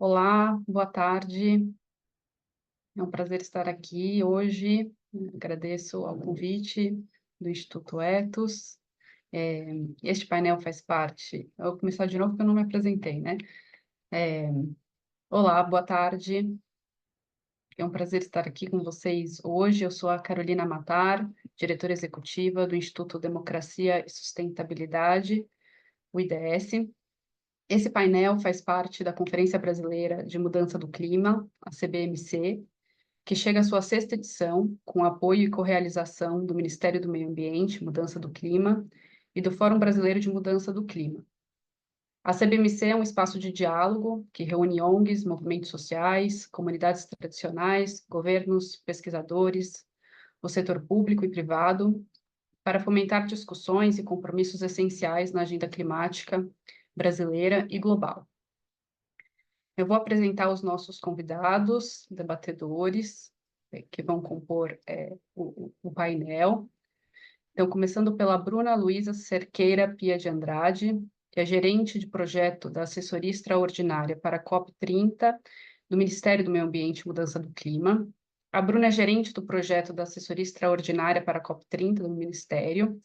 Olá, boa tarde. É um prazer estar aqui hoje. Agradeço ao convite do Instituto Etos. É, Este painel faz parte. Eu vou começar de novo porque eu não me apresentei, né? É, Olá, boa tarde. É um prazer estar aqui com vocês hoje. Eu sou a Carolina Matar, diretora executiva do Instituto Democracia e Sustentabilidade, o IDS. Esse painel faz parte da Conferência Brasileira de Mudança do Clima, a CBMC, que chega à sua sexta edição, com apoio e correalização do Ministério do Meio Ambiente, Mudança do Clima, e do Fórum Brasileiro de Mudança do Clima. A CBMC é um espaço de diálogo que reúne ONGs, movimentos sociais, comunidades tradicionais, governos, pesquisadores, o setor público e privado, para fomentar discussões e compromissos essenciais na agenda climática brasileira e global. Eu vou apresentar os nossos convidados, debatedores, que vão compor o painel. Então, começando pela Bruna Luiza Cerqueira Pia de Andrade, que é gerente de projeto da Assessoria Extraordinária para a COP30 do Ministério do Meio Ambiente e Mudança do Clima. A Bruna é gerente do projeto da Assessoria Extraordinária para a COP30 do Ministério,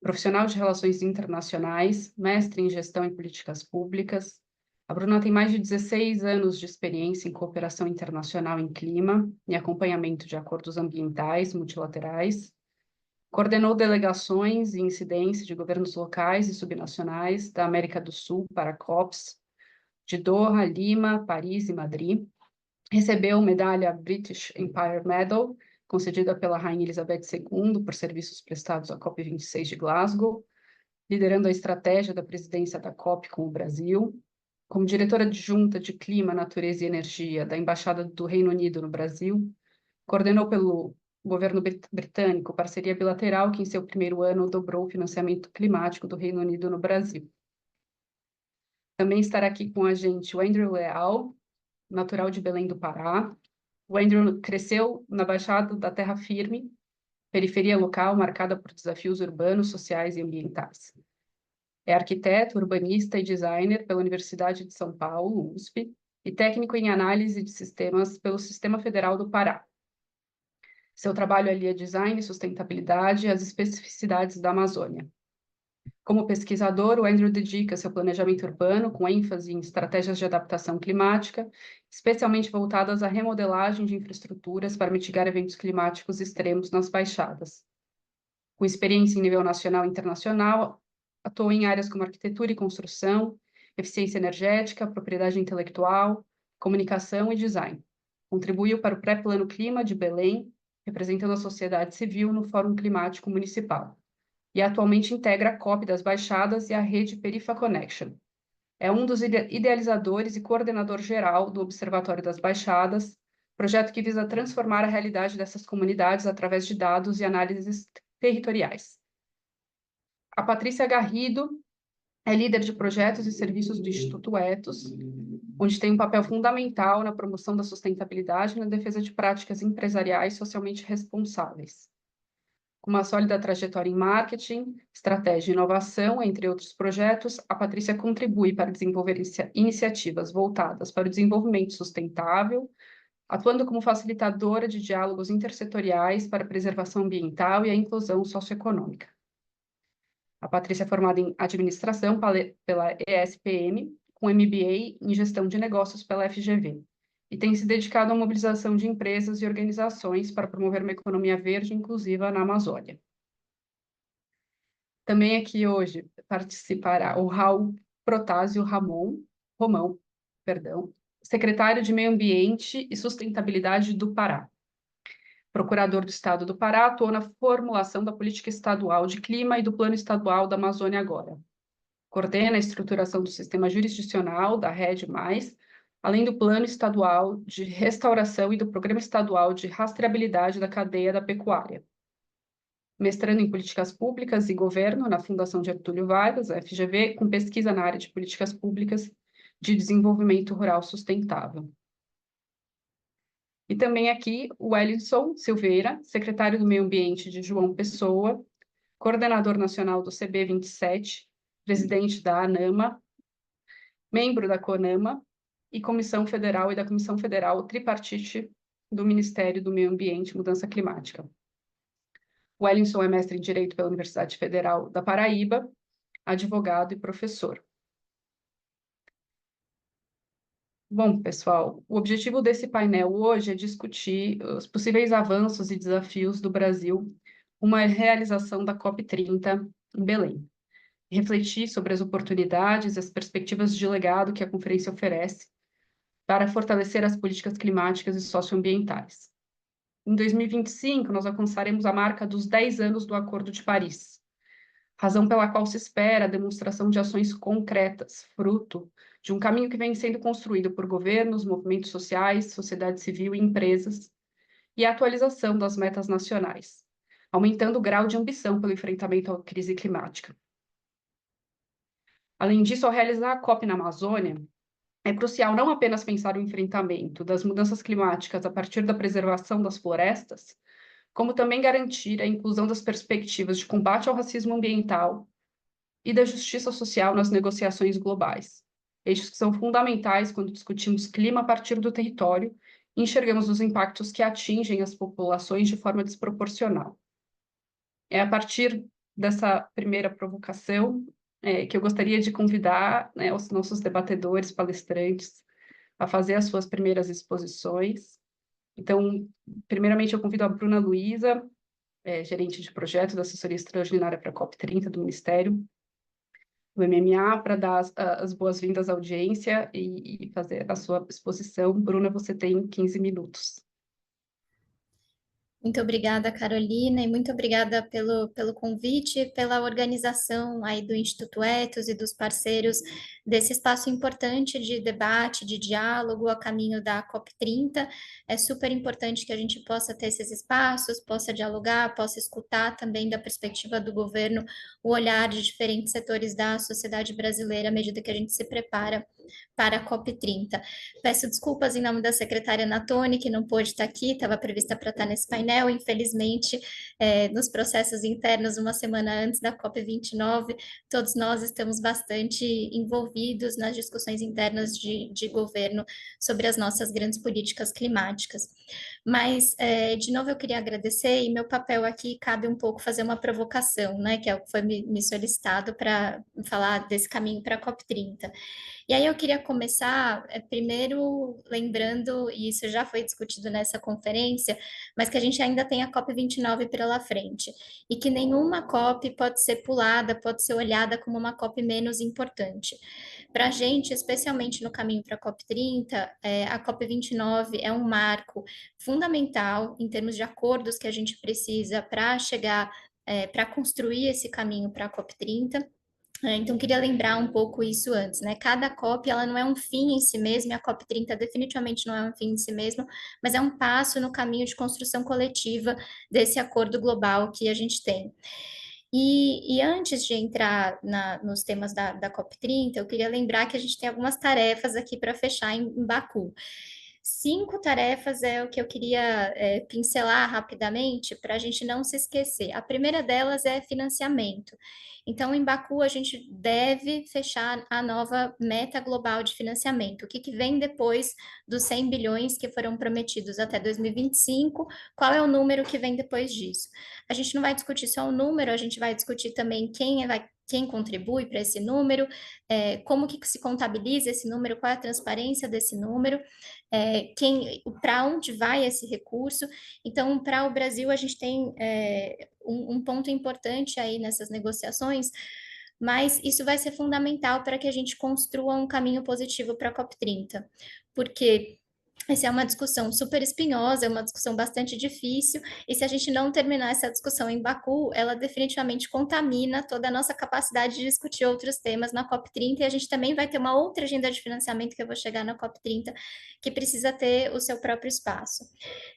profissional de Relações Internacionais, mestre em Gestão e Políticas Públicas. A Bruna tem mais de 16 anos de experiência em cooperação internacional em clima e acompanhamento de acordos ambientais multilaterais. Coordenou delegações e incidências de governos locais e subnacionais da América do Sul para COPs, de Doha, Lima, Paris e Madrid. Recebeu medalha British Empire Medal, concedida pela Rainha Elizabeth II por serviços prestados à COP26 de Glasgow, liderando a estratégia da presidência da COP com o Brasil. Como diretora adjunta de Clima, Natureza e Energia da Embaixada do Reino Unido no Brasil, coordenou pelo governo britânico parceria bilateral que, em seu primeiro ano, dobrou o financiamento climático do Reino Unido no Brasil. Também estará aqui com a gente o Andrew Leal, natural de Belém do Pará. O Andrew cresceu na Baixada da Terra Firme, periferia local marcada por desafios urbanos, sociais e ambientais. É arquiteto, urbanista e designer pela Universidade de São Paulo, USP, e técnico em análise de sistemas pelo Sistema Federal do Pará. Seu trabalho alia design e sustentabilidade às especificidades da Amazônia. Como pesquisador, o Andrew dedica seu planejamento urbano com ênfase em estratégias de adaptação climática, especialmente voltadas à remodelagem de infraestruturas para mitigar eventos climáticos extremos nas baixadas. Com experiência em nível nacional e internacional, atuou em áreas como arquitetura e construção, eficiência energética, propriedade intelectual, comunicação e design. Contribuiu para o Pré-Plano Clima de Belém, representando a sociedade civil no Fórum Climático Municipal. E atualmente integra a COP das Baixadas e a rede Perifa Connection. É um dos idealizadores e coordenador geral do Observatório das Baixadas, projeto que visa transformar a realidade dessas comunidades através de dados e análises territoriais. A Patrícia Garrido é líder de projetos e serviços do Instituto Etos, onde tem um papel fundamental na promoção da sustentabilidade e na defesa de práticas empresariais socialmente responsáveis. Com uma sólida trajetória em marketing, estratégia e inovação, entre outros projetos, a Patrícia contribui para desenvolver iniciativas voltadas para o desenvolvimento sustentável, atuando como facilitadora de diálogos intersetoriais para a preservação ambiental e a inclusão socioeconômica. A Patrícia é formada em administração pela ESPM, com MBA em gestão de negócios pela FGV, e tem se dedicado à mobilização de empresas e organizações para promover uma economia verde e inclusiva na Amazônia. Também aqui hoje participará o Raul Protásio Romão, secretário de Meio Ambiente e Sustentabilidade do Pará. Procurador do Estado do Pará, atuou na formulação da política estadual de clima e do Plano Estadual da Amazônia Agora. Coordena a estruturação do sistema jurisdicional da RED+, além do Plano Estadual de Restauração e do Programa Estadual de Rastreabilidade da Cadeia da Pecuária. Mestrando em Políticas Públicas e Governo na Fundação Getúlio Vargas, a FGV, com pesquisa na área de Políticas Públicas de Desenvolvimento Rural Sustentável. E também aqui o Wellington Silveira, secretário do Meio Ambiente de João Pessoa, coordenador nacional do CB27, presidente da ANAMA, membro da CONAMA, e Comissão Federal e da Comissão Federal Tripartite do Ministério do Meio Ambiente e Mudança Climática. O Wellington é mestre em Direito pela Universidade Federal da Paraíba, advogado e professor. Bom, pessoal, o objetivo desse painel hoje é discutir os possíveis avanços e desafios do Brasil, uma realização da COP30 em Belém. Refletir sobre as oportunidades e as perspectivas de legado que a conferência oferece para fortalecer as políticas climáticas e socioambientais. Em 2025, nós alcançaremos a marca dos 10 anos do Acordo de Paris, razão pela qual se espera a demonstração de ações concretas, fruto de um caminho que vem sendo construído por governos, movimentos sociais, sociedade civil e empresas, e a atualização das metas nacionais, aumentando o grau de ambição pelo enfrentamento à crise climática. Além disso, ao realizar a COP na Amazônia, é crucial não apenas pensar o enfrentamento das mudanças climáticas a partir da preservação das florestas, como também garantir a inclusão das perspectivas de combate ao racismo ambiental e da justiça social nas negociações globais. Eixos que são fundamentais quando discutimos clima a partir do território e enxergamos os impactos que atingem as populações de forma desproporcional. É a partir dessa primeira provocação que eu gostaria de convidar, né, os nossos debatedores, palestrantes, a fazer as suas primeiras exposições. Então, primeiramente, eu convido a Bruna Luiza, gerente de projeto da assessoria extraordinária para a COP30 do Ministério do MMA, para dar as boas-vindas à audiência e fazer a sua exposição. Bruna, você tem 15 minutos. Muito obrigada, Carolina, e muito obrigada pelo convite, pela organização aí do Instituto Ethos e dos parceiros desse espaço importante de debate, de diálogo a caminho da COP30. É super importante que a gente possa ter esses espaços, possa dialogar, possa escutar também da perspectiva do governo o olhar de diferentes setores da sociedade brasileira à medida que a gente se prepara para a COP30. Peço desculpas em nome da secretária Natone, que não pôde estar aqui, estava prevista para estar nesse painel, infelizmente, nos processos internos, uma semana antes da COP29, todos nós estamos bastante envolvidos nas discussões internas de governo sobre as nossas grandes políticas climáticas. Mas, de novo, eu queria agradecer, e meu papel aqui cabe um pouco fazer uma provocação, né, que é o que foi me solicitado para falar desse caminho para a COP30. E aí eu queria começar, primeiro, lembrando, e isso já foi discutido nessa conferência, mas que a gente ainda tem a COP29 pela frente, e que nenhuma COP pode ser pulada, pode ser olhada como uma COP menos importante. Para a gente, especialmente no caminho para a COP30, a COP29 é um marco fundamental em termos de acordos que a gente precisa para chegar, para construir esse caminho para a COP30. Então, queria lembrar um pouco isso antes, né? Cada COP, ela não é um fim em si mesma, e a COP30 definitivamente não é um fim em si mesmo, mas é um passo no caminho de construção coletiva desse acordo global que a gente tem. E antes de entrar nos temas da COP30, eu queria lembrar que a gente tem algumas tarefas aqui para fechar em Baku. 5 tarefas é o que eu queria pincelar rapidamente para a gente não se esquecer. A primeira delas é financiamento. Então, em Baku, a gente deve fechar a nova meta global de financiamento. O que vem depois dos 100 bilhões que foram prometidos até 2025? Qual é o número que vem depois disso? A gente não vai discutir só o número, a gente vai discutir também quem contribui para esse número, como que se contabiliza esse número, qual é a transparência desse número, para onde vai esse recurso. Então, para o Brasil, a gente tem um ponto importante aí nessas negociações, mas isso vai ser fundamental para que a gente construa um caminho positivo para a COP30, porque essa é uma discussão super espinhosa, é uma discussão bastante difícil, e se a gente não terminar essa discussão em Baku, ela definitivamente contamina toda a nossa capacidade de discutir outros temas na COP30, e a gente também vai ter uma outra agenda de financiamento que eu vou chegar na COP30, que precisa ter o seu próprio espaço.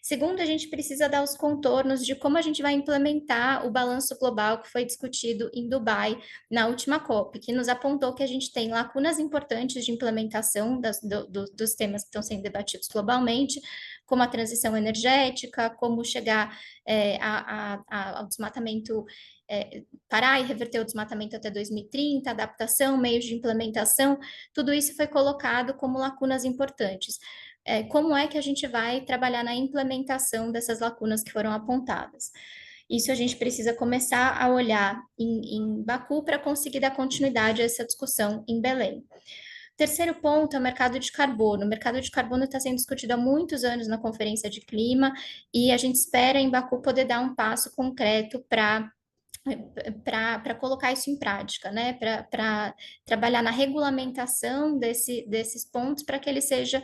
Segundo, a gente precisa dar os contornos de como a gente vai implementar o balanço global que foi discutido em Dubai na última COP, que nos apontou que a gente tem lacunas importantes de implementação dos temas que estão sendo debatidos globalmente, como a transição energética, como chegar ao desmatamento parar e reverter o desmatamento até 2030, adaptação, meios de implementação, tudo isso foi colocado como lacunas importantes. Como é que a gente vai trabalhar na implementação dessas lacunas que foram apontadas? Isso a gente precisa começar a olhar em Baku para conseguir dar continuidade a essa discussão em Belém. Terceiro ponto é o mercado de carbono. O mercado de carbono está sendo discutido há muitos anos na Conferência de Clima e a gente espera em Baku poder dar um passo concreto para colocar isso em prática, né? Para trabalhar na regulamentação desses pontos para que ele seja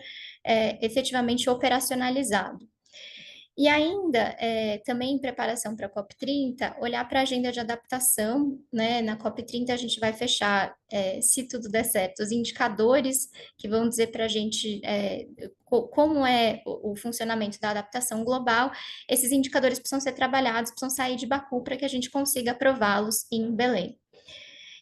efetivamente operacionalizado. E ainda, também em preparação para a COP30, olhar para a agenda de adaptação, né? Na COP30 a gente vai fechar, se tudo der certo, os indicadores que vão dizer para a gente como é o funcionamento da adaptação global. Esses indicadores precisam ser trabalhados, precisam sair de Baku para que a gente consiga aprová-los em Belém.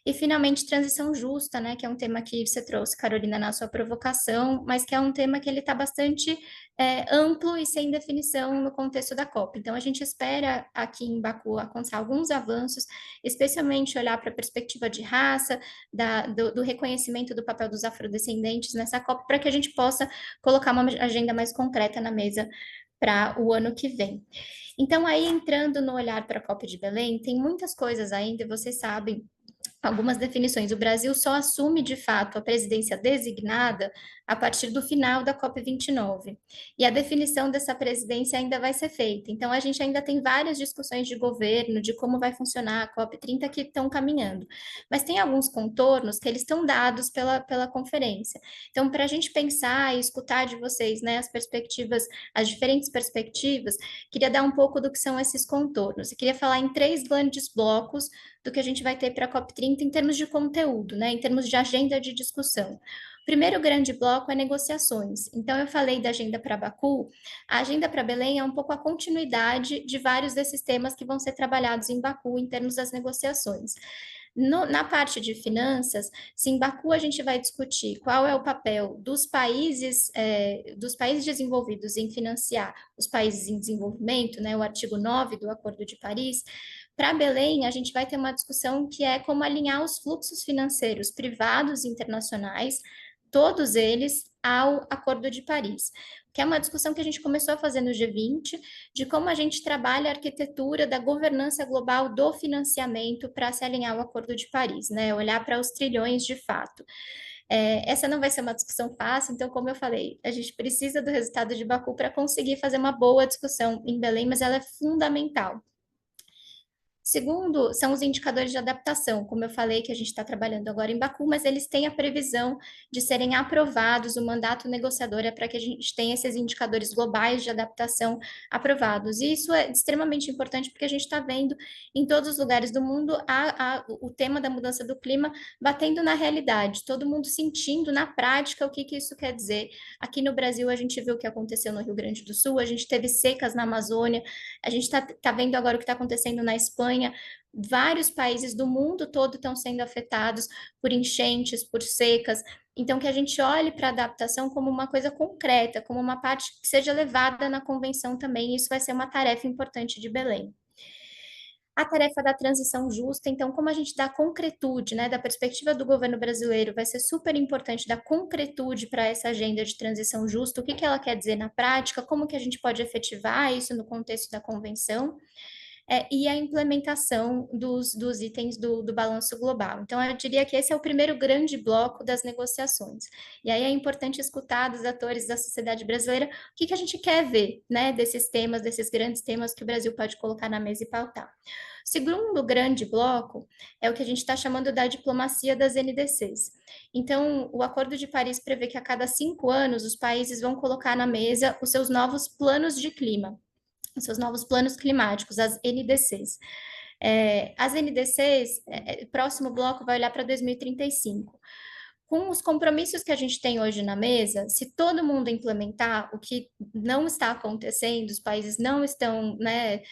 E, finalmente, transição justa, né, que é um tema que você trouxe, Carolina, na sua provocação, mas que é um tema que ele está bastante amplo e sem definição no contexto da COP. Então, a gente espera aqui em Baku alcançar alguns avanços, especialmente olhar para a perspectiva de raça, do reconhecimento do papel dos afrodescendentes nessa COP, para que a gente possa colocar uma agenda mais concreta na mesa para o ano que vem. Então, aí, entrando no olhar para a COP de Belém, tem muitas coisas ainda, vocês sabem, algumas definições. O Brasil só assume, de fato, a presidência designada a partir do final da COP29. E a definição dessa presidência ainda vai ser feita. Então, a gente ainda tem várias discussões de governo, de como vai funcionar a COP30 que estão caminhando. Mas tem alguns contornos que eles estão dados pela conferência. Então, para a gente pensar e escutar de vocês, né, as perspectivas, as diferentes perspectivas, queria dar um pouco do que são esses contornos. Eu queria falar em 3 grandes blocos do que a gente vai ter para a COP30 em termos de conteúdo, né, em termos de agenda de discussão. O primeiro grande bloco é negociações. Então, eu falei da agenda para Baku, a agenda para Belém é um pouco a continuidade de vários desses temas que vão ser trabalhados em Baku em termos das negociações. Na parte de finanças, se em Baku a gente vai discutir qual é o papel dos países desenvolvidos em financiar os países em desenvolvimento, né, o artigo 9 do Acordo de Paris, para Belém, a gente vai ter uma discussão que é como alinhar os fluxos financeiros privados e internacionais, todos eles, ao Acordo de Paris, que é uma discussão que a gente começou a fazer no G20, de como a gente trabalha a arquitetura da governança global do financiamento para se alinhar ao Acordo de Paris, né? Olhar para os trilhões de fato. Essa não vai ser uma discussão fácil, então, como eu falei, a gente precisa do resultado de Baku para conseguir fazer uma boa discussão em Belém, mas ela é fundamental. Segundo, são os indicadores de adaptação, como eu falei, que a gente está trabalhando agora em Baku, mas eles têm a previsão de serem aprovados, o mandato negociador é para que a gente tenha esses indicadores globais de adaptação aprovados. E isso é extremamente importante porque a gente está vendo em todos os lugares do mundo o tema da mudança do clima batendo na realidade, todo mundo sentindo na prática o que isso quer dizer. Aqui no Brasil, a gente viu o que aconteceu no Rio Grande do Sul, a gente teve secas na Amazônia, a gente está vendo agora o que está acontecendo na Espanha. Vários países do mundo todo estão sendo afetados por enchentes, por secas. Então, que a gente olhe para a adaptação como uma coisa concreta, como uma parte que seja levada na convenção também. Isso vai ser uma tarefa importante de Belém. A tarefa da transição justa, então, como a gente dá concretude, né, da perspectiva do governo brasileiro, vai ser super importante dar concretude para essa agenda de transição justa, o que ela quer dizer na prática, como que a gente pode efetivar isso no contexto da convenção. E a implementação dos itens do balanço global. Então, eu diria que esse é o primeiro grande bloco das negociações. E aí é importante escutar dos atores da sociedade brasileira o que a gente quer ver, né, desses temas, desses grandes temas que o Brasil pode colocar na mesa e pautar. O segundo grande bloco é o que a gente está chamando da diplomacia das NDCs. Então, o Acordo de Paris prevê que a cada 5 anos os países vão colocar na mesa os seus novos planos de clima, os seus novos planos climáticos, as NDCs. As NDCs, próximo bloco vai olhar para 2035. Com os compromissos que a gente tem hoje na mesa, se todo mundo implementar, o que não está acontecendo, os países não estão, né,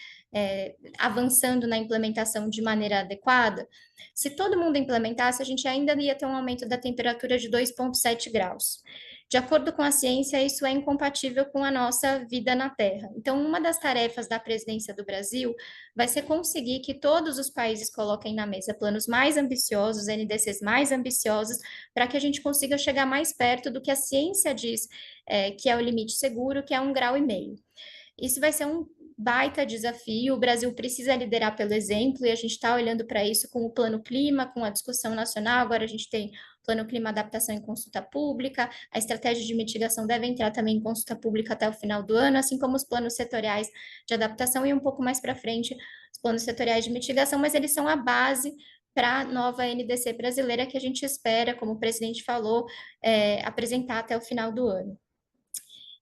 avançando na implementação de maneira adequada, se todo mundo implementasse, a gente ainda ia ter um aumento da temperatura de 2,7 graus. De acordo com a ciência, isso é incompatível com a nossa vida na Terra. Então, uma das tarefas da presidência do Brasil vai ser conseguir que todos os países coloquem na mesa planos mais ambiciosos, NDCs mais ambiciosos, para que a gente consiga chegar mais perto do que a ciência diz, que é o limite seguro, que é 1,5 graus. Isso vai ser um baita desafio. O Brasil precisa liderar pelo exemplo e a gente está olhando para isso com o Plano Clima, com a discussão nacional. Agora a gente tem o Plano Clima Adaptação em consulta pública, a estratégia de mitigação deve entrar também em consulta pública até o final do ano, assim como os planos setoriais de adaptação e um pouco mais para frente os planos setoriais de mitigação, mas eles são a base para a nova NDC brasileira que a gente espera, como o presidente falou, apresentar até o final do ano.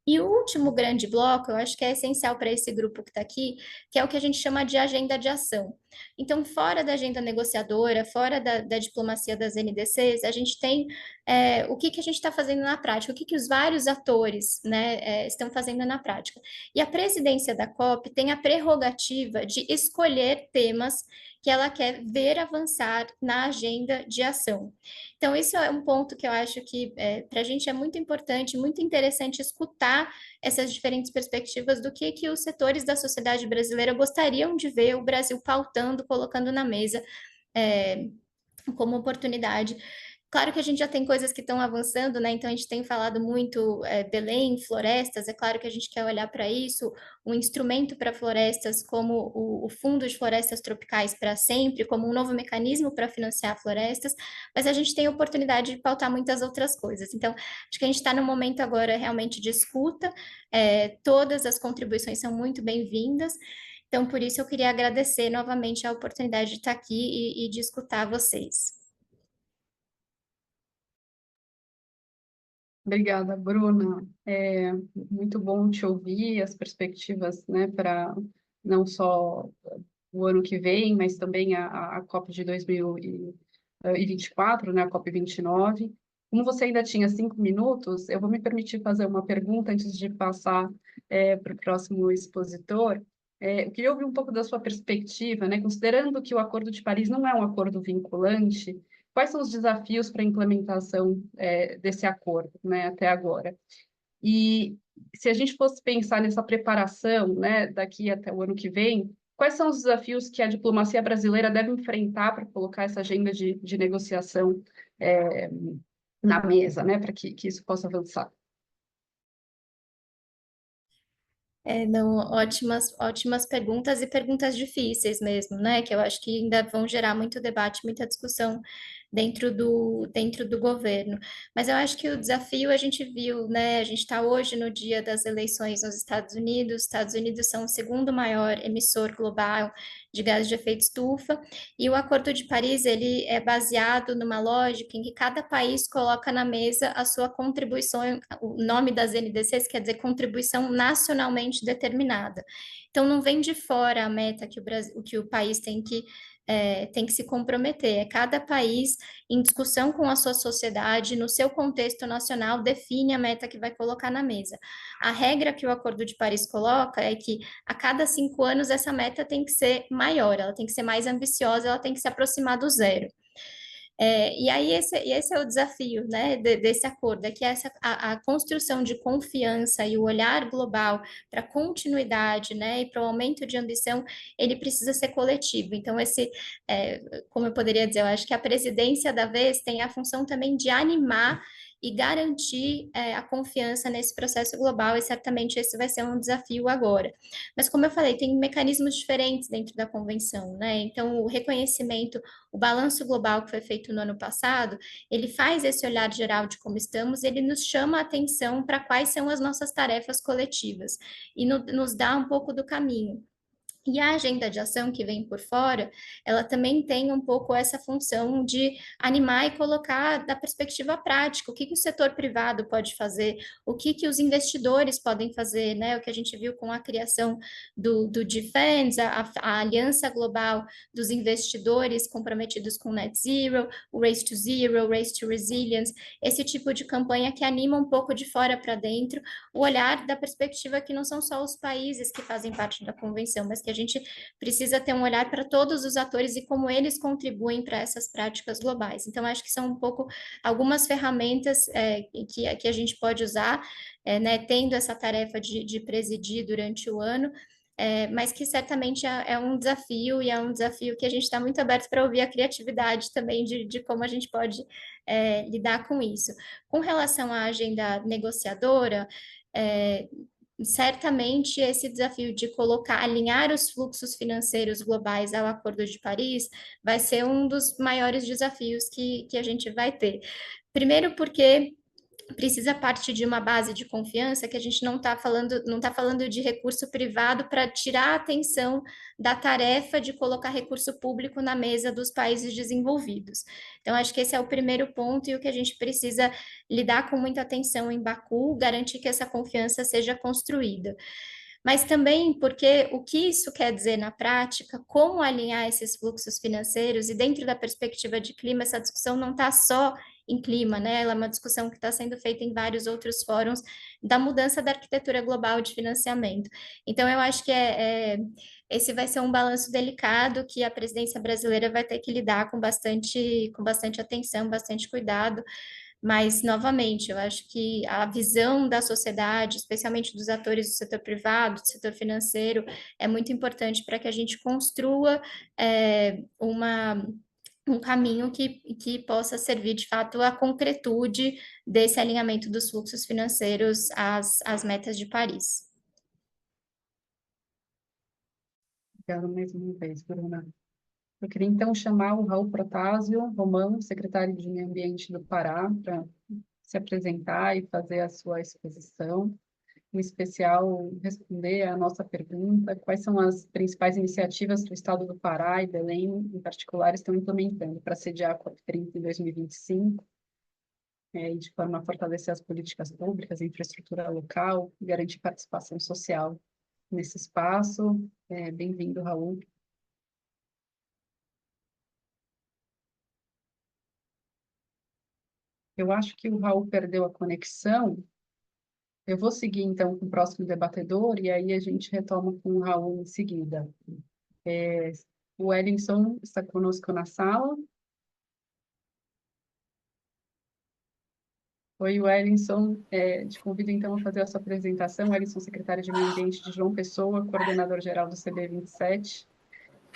E o último grande bloco, eu acho que é essencial para esse grupo que está aqui, que é o que a gente chama de agenda de ação. Então, fora da agenda negociadora, fora da diplomacia das NDCs, a gente tem o que a gente está fazendo na prática, o que os vários atores, né, estão fazendo na prática. E a presidência da COP tem a prerrogativa de escolher temas que ela quer ver avançar na agenda de ação. Então, isso é um ponto que eu acho que para a gente é muito importante, muito interessante escutar essas diferentes perspectivas do que os setores da sociedade brasileira gostariam de ver o Brasil pautando, colocando na mesa como oportunidade. Claro que a gente já tem coisas que estão avançando, né? Então a gente tem falado muito Belém, florestas, é claro que a gente quer olhar para isso, um instrumento para florestas como o Fundo de Florestas Tropicais para Sempre, como um novo mecanismo para financiar florestas, mas a gente tem a oportunidade de pautar muitas outras coisas. Então, acho que a gente está no momento agora realmente de escuta, todas as contribuições são muito bem-vindas. Então, por isso eu queria agradecer novamente a oportunidade de estar aqui e de escutar vocês. Obrigada, Bruna. É muito bom te ouvir, as perspectivas, né, para não só o ano que vem, mas também a COP de 2024, né, a COP 29. Como você ainda tinha 5 minutos, eu vou me permitir fazer uma pergunta antes de passar para o próximo expositor. Eu queria ouvir um pouco da sua perspectiva, né, considerando que o Acordo de Paris não é um acordo vinculante. Quais são os desafios para a implementação desse acordo, né, até agora? E se a gente fosse pensar nessa preparação, né, daqui até o ano que vem, quais são os desafios que a diplomacia brasileira deve enfrentar para colocar essa agenda de negociação é, na mesa, né, para que isso possa avançar? Não, ótimas perguntas e perguntas difíceis mesmo, né? Que eu acho que ainda vão gerar muito debate, muita discussão dentro do governo. Mas eu acho que o desafio a gente viu, né? A gente está hoje no dia das eleições nos Estados Unidos. Os Estados Unidos são o segundo maior emissor global de gases de efeito estufa, e o Acordo de Paris ele é baseado numa lógica em que cada país coloca na mesa a sua contribuição, o nome das NDCs quer dizer contribuição nacionalmente determinada. Então não vem de fora a meta que o país tem que se comprometer. É cada país, em discussão com a sua sociedade, no seu contexto nacional, define a meta que vai colocar na mesa. A regra que o Acordo de Paris coloca é que a cada 5 anos essa meta tem que ser maior, ela tem que ser mais ambiciosa, ela tem que se aproximar do zero. E aí esse é o desafio, né, desse acordo, é que a construção de confiança e o olhar global para a continuidade, né, e para o aumento de ambição, ele precisa ser coletivo. Então, como eu poderia dizer, eu acho que a presidência da vez tem a função também de animar e garantir a confiança nesse processo global, e certamente esse vai ser um desafio agora. Mas, como eu falei, tem mecanismos diferentes dentro da convenção, né? Então, o reconhecimento, o balanço global que foi feito no ano passado, ele faz esse olhar geral de como estamos, ele nos chama a atenção para quais são as nossas tarefas coletivas e nos dá um pouco do caminho. E a agenda de ação que vem por fora, ela também tem um pouco essa função de animar e colocar da perspectiva prática, o que o setor privado pode fazer, o que os investidores podem fazer, né? O que a gente viu com a criação do Defense, a aliança global dos investidores comprometidos com Net Zero, o Race to Zero, o Race to Resilience, esse tipo de campanha que anima um pouco de fora para dentro, o olhar da perspectiva que não são só os países que fazem parte da convenção, mas que a a gente precisa ter um olhar para todos os atores e como eles contribuem para essas práticas globais. Então, acho que são um pouco algumas ferramentas que a gente pode usar, né, tendo essa tarefa de presidir durante o ano, mas que certamente é um desafio, e é um desafio que a gente está muito aberto para ouvir a criatividade também de como a gente pode lidar com isso. Com relação à agenda negociadora, certamente esse desafio de alinhar os fluxos financeiros globais ao Acordo de Paris vai ser um dos maiores desafios que a gente vai ter. Primeiro porque precisa partir de uma base de confiança, que a gente não está falando de recurso privado para tirar a atenção da tarefa de colocar recurso público na mesa dos países desenvolvidos. Então, acho que esse é o primeiro ponto, e o que a gente precisa lidar com muita atenção em Baku, garantir que essa confiança seja construída. Mas também porque o que isso quer dizer na prática, como alinhar esses fluxos financeiros, e dentro da perspectiva de clima, essa discussão não está só em clima, né? Ela é uma discussão que está sendo feita em vários outros fóruns da mudança da arquitetura global de financiamento. Então, eu acho que esse vai ser um balanço delicado que a presidência brasileira vai ter que lidar com bastante atenção, bastante cuidado. Mas, novamente, eu acho que a visão da sociedade, especialmente dos atores do setor privado, do setor financeiro, é muito importante para que a gente construa um caminho que possa servir, de fato, à concretude desse alinhamento dos fluxos financeiros às metas de Paris. Obrigada mais uma vez, Bruna. Eu queria, então, chamar o Raul Protásio Romão, secretário de Meio Ambiente do Pará, para se apresentar e fazer a sua exposição, em especial responder à nossa pergunta: quais são as principais iniciativas que o Estado do Pará e Belém, em particular, estão implementando para sediar a COP30 em 2025, e de forma a fortalecer as políticas públicas, a infraestrutura local e garantir participação social nesse espaço. Bem-vindo, Raul. Eu acho que o Raul perdeu a conexão. Eu vou seguir, então, com o próximo debatedor, e aí a gente retoma com o Raul em seguida. O Wellington está conosco na sala. Oi, Wellington. Te convido, então, a fazer a sua apresentação. Wellington, secretário de Meio Ambiente de João Pessoa, coordenador-geral do CB27.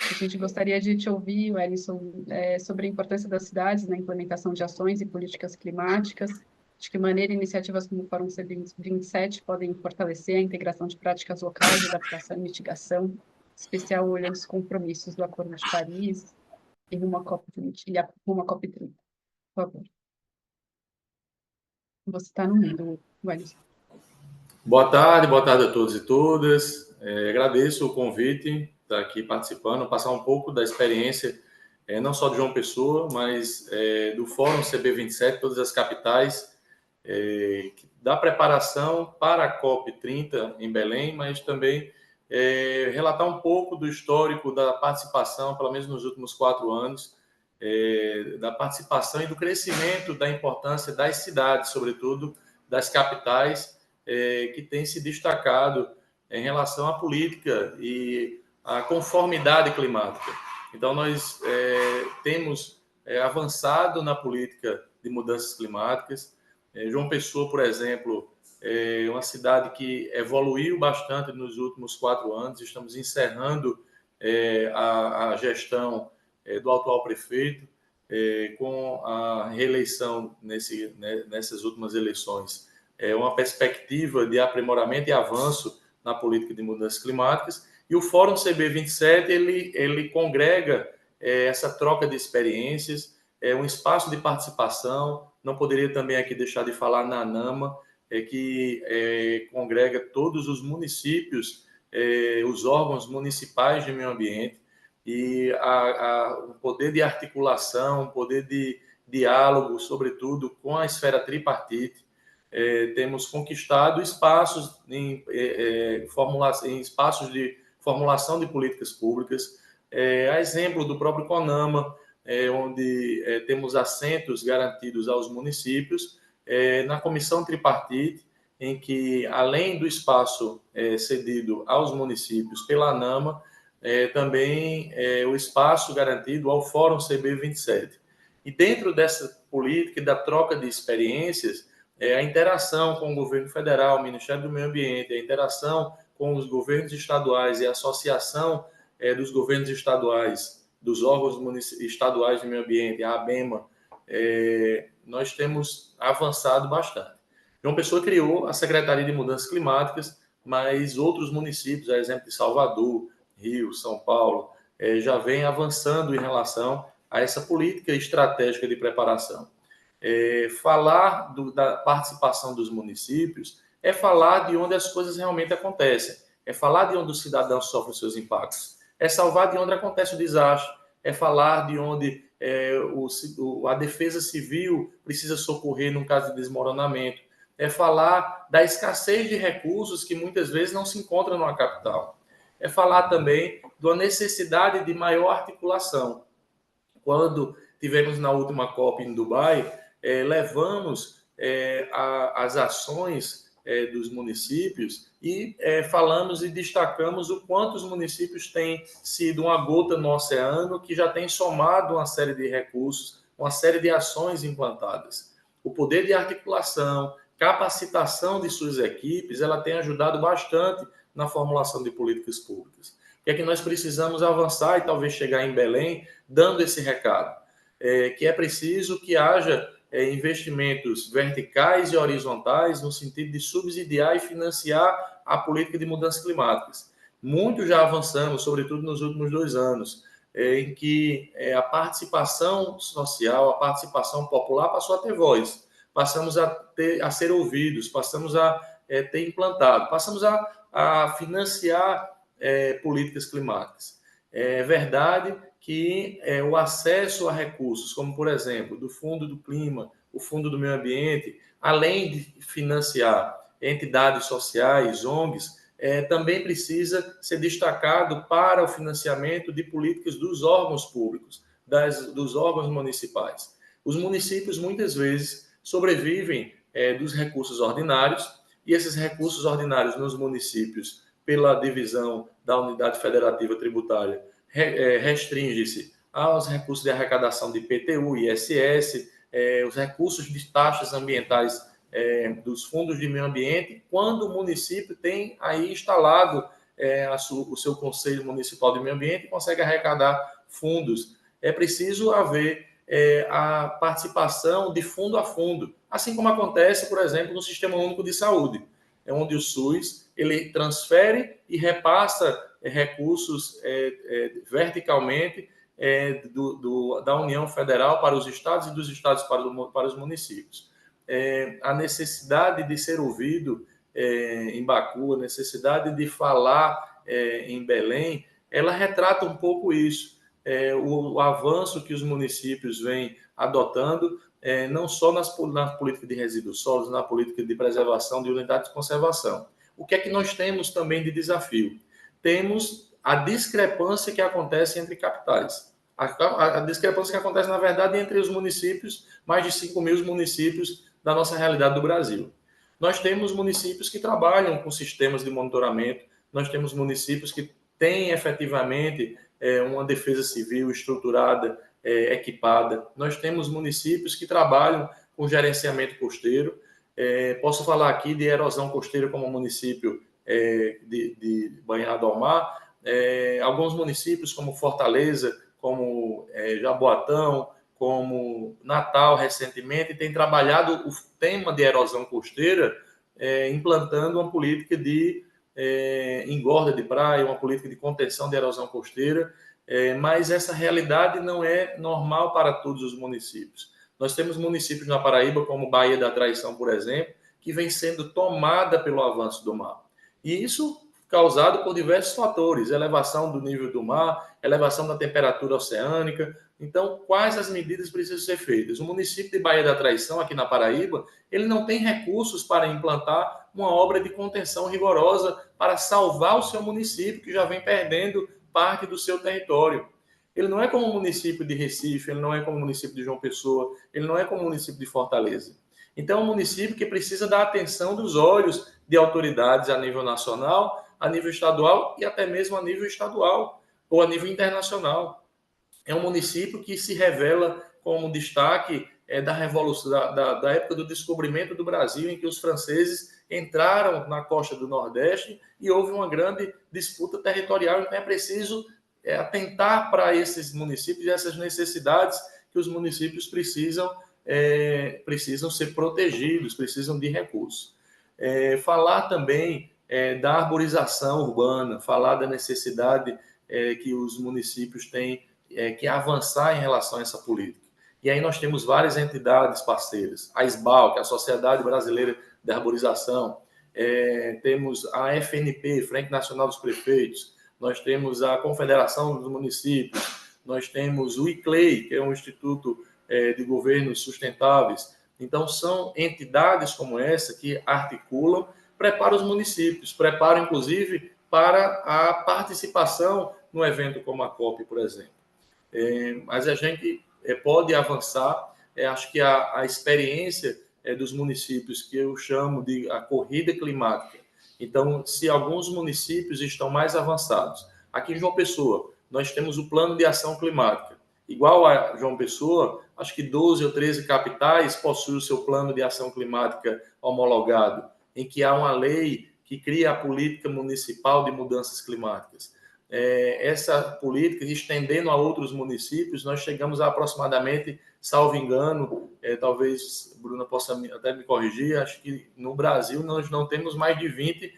A gente gostaria de te ouvir, Wellington, sobre a importância das cidades na implementação de ações e políticas climáticas, de que maneira iniciativas como o Fórum C27 podem fortalecer a integração de práticas locais de adaptação e mitigação, em especial olhando os compromissos do Acordo de Paris e rumo à COP30. Por favor. Você está no mundo, Wellington. Boa tarde a todos e todas. Agradeço o convite, estar aqui participando, passar um pouco da experiência, não só de João Pessoa, mas do Fórum CB27, todas as capitais, da preparação para a COP30 em Belém, mas também relatar um pouco do histórico da participação, pelo menos nos últimos 4 anos, da participação e do crescimento da importância das cidades, sobretudo das capitais, que tem se destacado em relação à política e à conformidade climática. Então, nós temos avançado na política de mudanças climáticas. João Pessoa, por exemplo, é uma cidade que evoluiu bastante nos últimos 4 anos. Estamos encerrando a gestão do atual prefeito, com a reeleição nessas últimas eleições. Uma perspectiva de aprimoramento e avanço na política de mudanças climáticas. E o Fórum CB27, ele congrega essa troca de experiências, um espaço de participação. Não poderia também aqui deixar de falar na ANAMA, que congrega todos os municípios, os órgãos municipais de meio ambiente, e o poder de articulação, o poder de diálogo, sobretudo com a esfera tripartite. Temos conquistado espaços em espaços de formulação de políticas públicas, a exemplo do próprio CONAMA, onde temos assentos garantidos aos municípios, na comissão tripartite, em que, além do espaço cedido aos municípios pela ANAMA, também o espaço garantido ao Fórum CB27. E dentro dessa política e da troca de experiências, a interação com o governo federal, o Ministério do Meio Ambiente, a interação com os governos estaduais e a associação dos governos estaduais, dos órgãos estaduais de meio ambiente, a ABEMA, nós temos avançado bastante. João Pessoa criou a Secretaria de Mudanças Climáticas, mas outros municípios, a exemplo de Salvador, Rio, São Paulo, já vem avançando em relação a essa política estratégica de preparação. Falar da participação dos municípios é falar de onde as coisas realmente acontecem, é falar de onde os cidadãos sofrem seus impactos, é salvar de onde acontece o desastre, é falar de onde a defesa civil precisa socorrer num caso de desmoronamento, é falar da escassez de recursos que muitas vezes não se encontram numa capital, é falar também da necessidade de maior articulação. Quando tivemos na última COP em Dubai, levamos as ações dos municípios e falamos e destacamos o quanto os municípios têm sido uma gota no oceano que já tem somado uma série de recursos, uma série de ações implantadas. O poder de articulação, capacitação de suas equipes, ela tem ajudado bastante na formulação de políticas públicas. O que é que nós precisamos avançar e talvez chegar em Belém dando esse recado? Que é preciso que haja investimentos verticais e horizontais no sentido de subsidiar e financiar a política de mudanças climáticas. Muito já avançamos, sobretudo nos últimos 2 anos, em que a participação social, a participação popular passou a ter voz, passamos a ser ouvidos, passamos a ter implantado, passamos a financiar políticas climáticas. É verdade que o acesso a recursos, como, por exemplo, do Fundo do Clima, o Fundo do Meio Ambiente, além de financiar entidades sociais, ONGs, também precisa ser destacado para o financiamento de políticas dos órgãos públicos, dos órgãos municipais. Os municípios, muitas vezes, sobrevivem dos recursos ordinários, e esses recursos ordinários nos municípios, pela divisão da Unidade Federativa Tributária, restringe-se aos recursos de arrecadação de IPTU, ISS, os recursos de taxas ambientais dos fundos de meio ambiente, quando o município tem aí instalado o seu Conselho Municipal de Meio Ambiente e consegue arrecadar fundos. É preciso haver a participação de fundo a fundo, assim como acontece, por exemplo, no Sistema Único de Saúde, onde o SUS ele transfere e repassa recursos verticalmente da União Federal para os estados e dos estados para os municípios. A necessidade de ser ouvido em Baku, a necessidade de falar em Belém, ela retrata um pouco isso, o avanço que os municípios vêm adotando, não só na política de resíduos sólidos, na política de preservação de unidades de conservação. O que é que nós temos também de desafio? Temos a discrepância que acontece entre capitais. A discrepância que acontece, na verdade, entre os municípios, mais de 5 mil municípios da nossa realidade do Brasil. Nós temos municípios que trabalham com sistemas de monitoramento, nós temos municípios que têm efetivamente uma defesa civil estruturada, equipada. Nós temos municípios que trabalham com gerenciamento costeiro. Posso falar aqui de erosão costeira como município de banhado ao mar. Alguns municípios como Fortaleza, como Jaboatão, como Natal recentemente, têm trabalhado o tema de erosão costeira, implantando uma política de engorda de praia, uma política de contenção de erosão costeira, mas essa realidade não é normal para todos os municípios. Nós temos municípios na Paraíba, como Baía da Traição, por exemplo, que vem sendo tomada pelo avanço do mar. E isso causado por diversos fatores, elevação do nível do mar, elevação da temperatura oceânica. Então, quais as medidas precisam ser feitas? O município de Baía da Traição, aqui na Paraíba, ele não tem recursos para implantar uma obra de contenção rigorosa para salvar o seu município, que já vem perdendo parte do seu território. Ele não é como o município de Recife, ele não é como o município de João Pessoa, ele não é como o município de Fortaleza. Então, é um município que precisa da atenção dos olhos de autoridades a nível nacional, a nível estadual e até mesmo a nível estadual, ou a nível internacional. É um município que se revela como destaque da revolução, da época do descobrimento do Brasil, em que os franceses entraram na costa do Nordeste e houve uma grande disputa territorial. Então é preciso atentar para esses municípios e essas necessidades que os municípios precisam ser protegidos, precisam de recursos. Falar também da arborização urbana, falar da necessidade que os municípios têm que avançar em relação a essa política. E aí nós temos várias entidades parceiras, a SBAL, que é a Sociedade Brasileira de Arborização, temos a FNP, Frente Nacional dos Prefeitos, nós temos a Confederação dos Municípios, nós temos o ICLEI, que é um Instituto de Governos Sustentáveis. Então, são entidades como essa que articulam, preparam os municípios, preparam, inclusive, para a participação no evento como a COP, por exemplo. Mas a gente pode avançar. Acho que a experiência dos municípios, que eu chamo de a corrida climática. Então, se alguns municípios estão mais avançados, aqui em João Pessoa, nós temos o Plano de Ação Climática. Igual a João Pessoa, acho que 12 ou 13 capitais possuem o seu Plano de Ação Climática homologado, em que há uma lei que cria a política municipal de mudanças climáticas. Essa política, estendendo a outros municípios, nós chegamos a aproximadamente, salvo engano, talvez Bruna possa até me corrigir, acho que no Brasil nós não temos mais de 20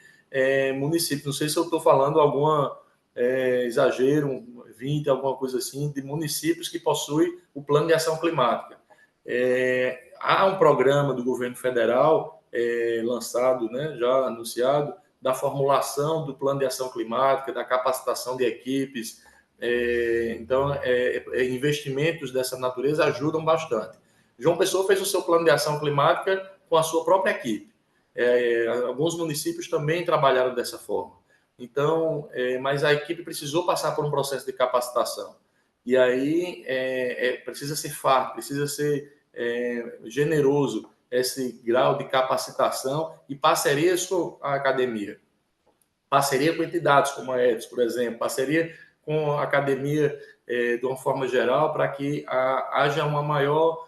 municípios. Não sei se eu estou falando algum exagero, 20, alguma coisa assim, de municípios que possuem o Plano de Ação Climática. Há um programa do governo federal lançado, né, já anunciado, da formulação do plano de ação climática, da capacitação de equipes. Então, investimentos dessa natureza ajudam bastante. João Pessoa fez o seu plano de ação climática com a sua própria equipe. Alguns municípios também trabalharam dessa forma. Então, mas a equipe precisou passar por um processo de capacitação. E aí precisa ser farto, precisa ser generoso esse grau de capacitação e parcerias com a academia. Parceria com entidades como a EDS, por exemplo, parceria com a academia de uma forma geral, para que haja uma maior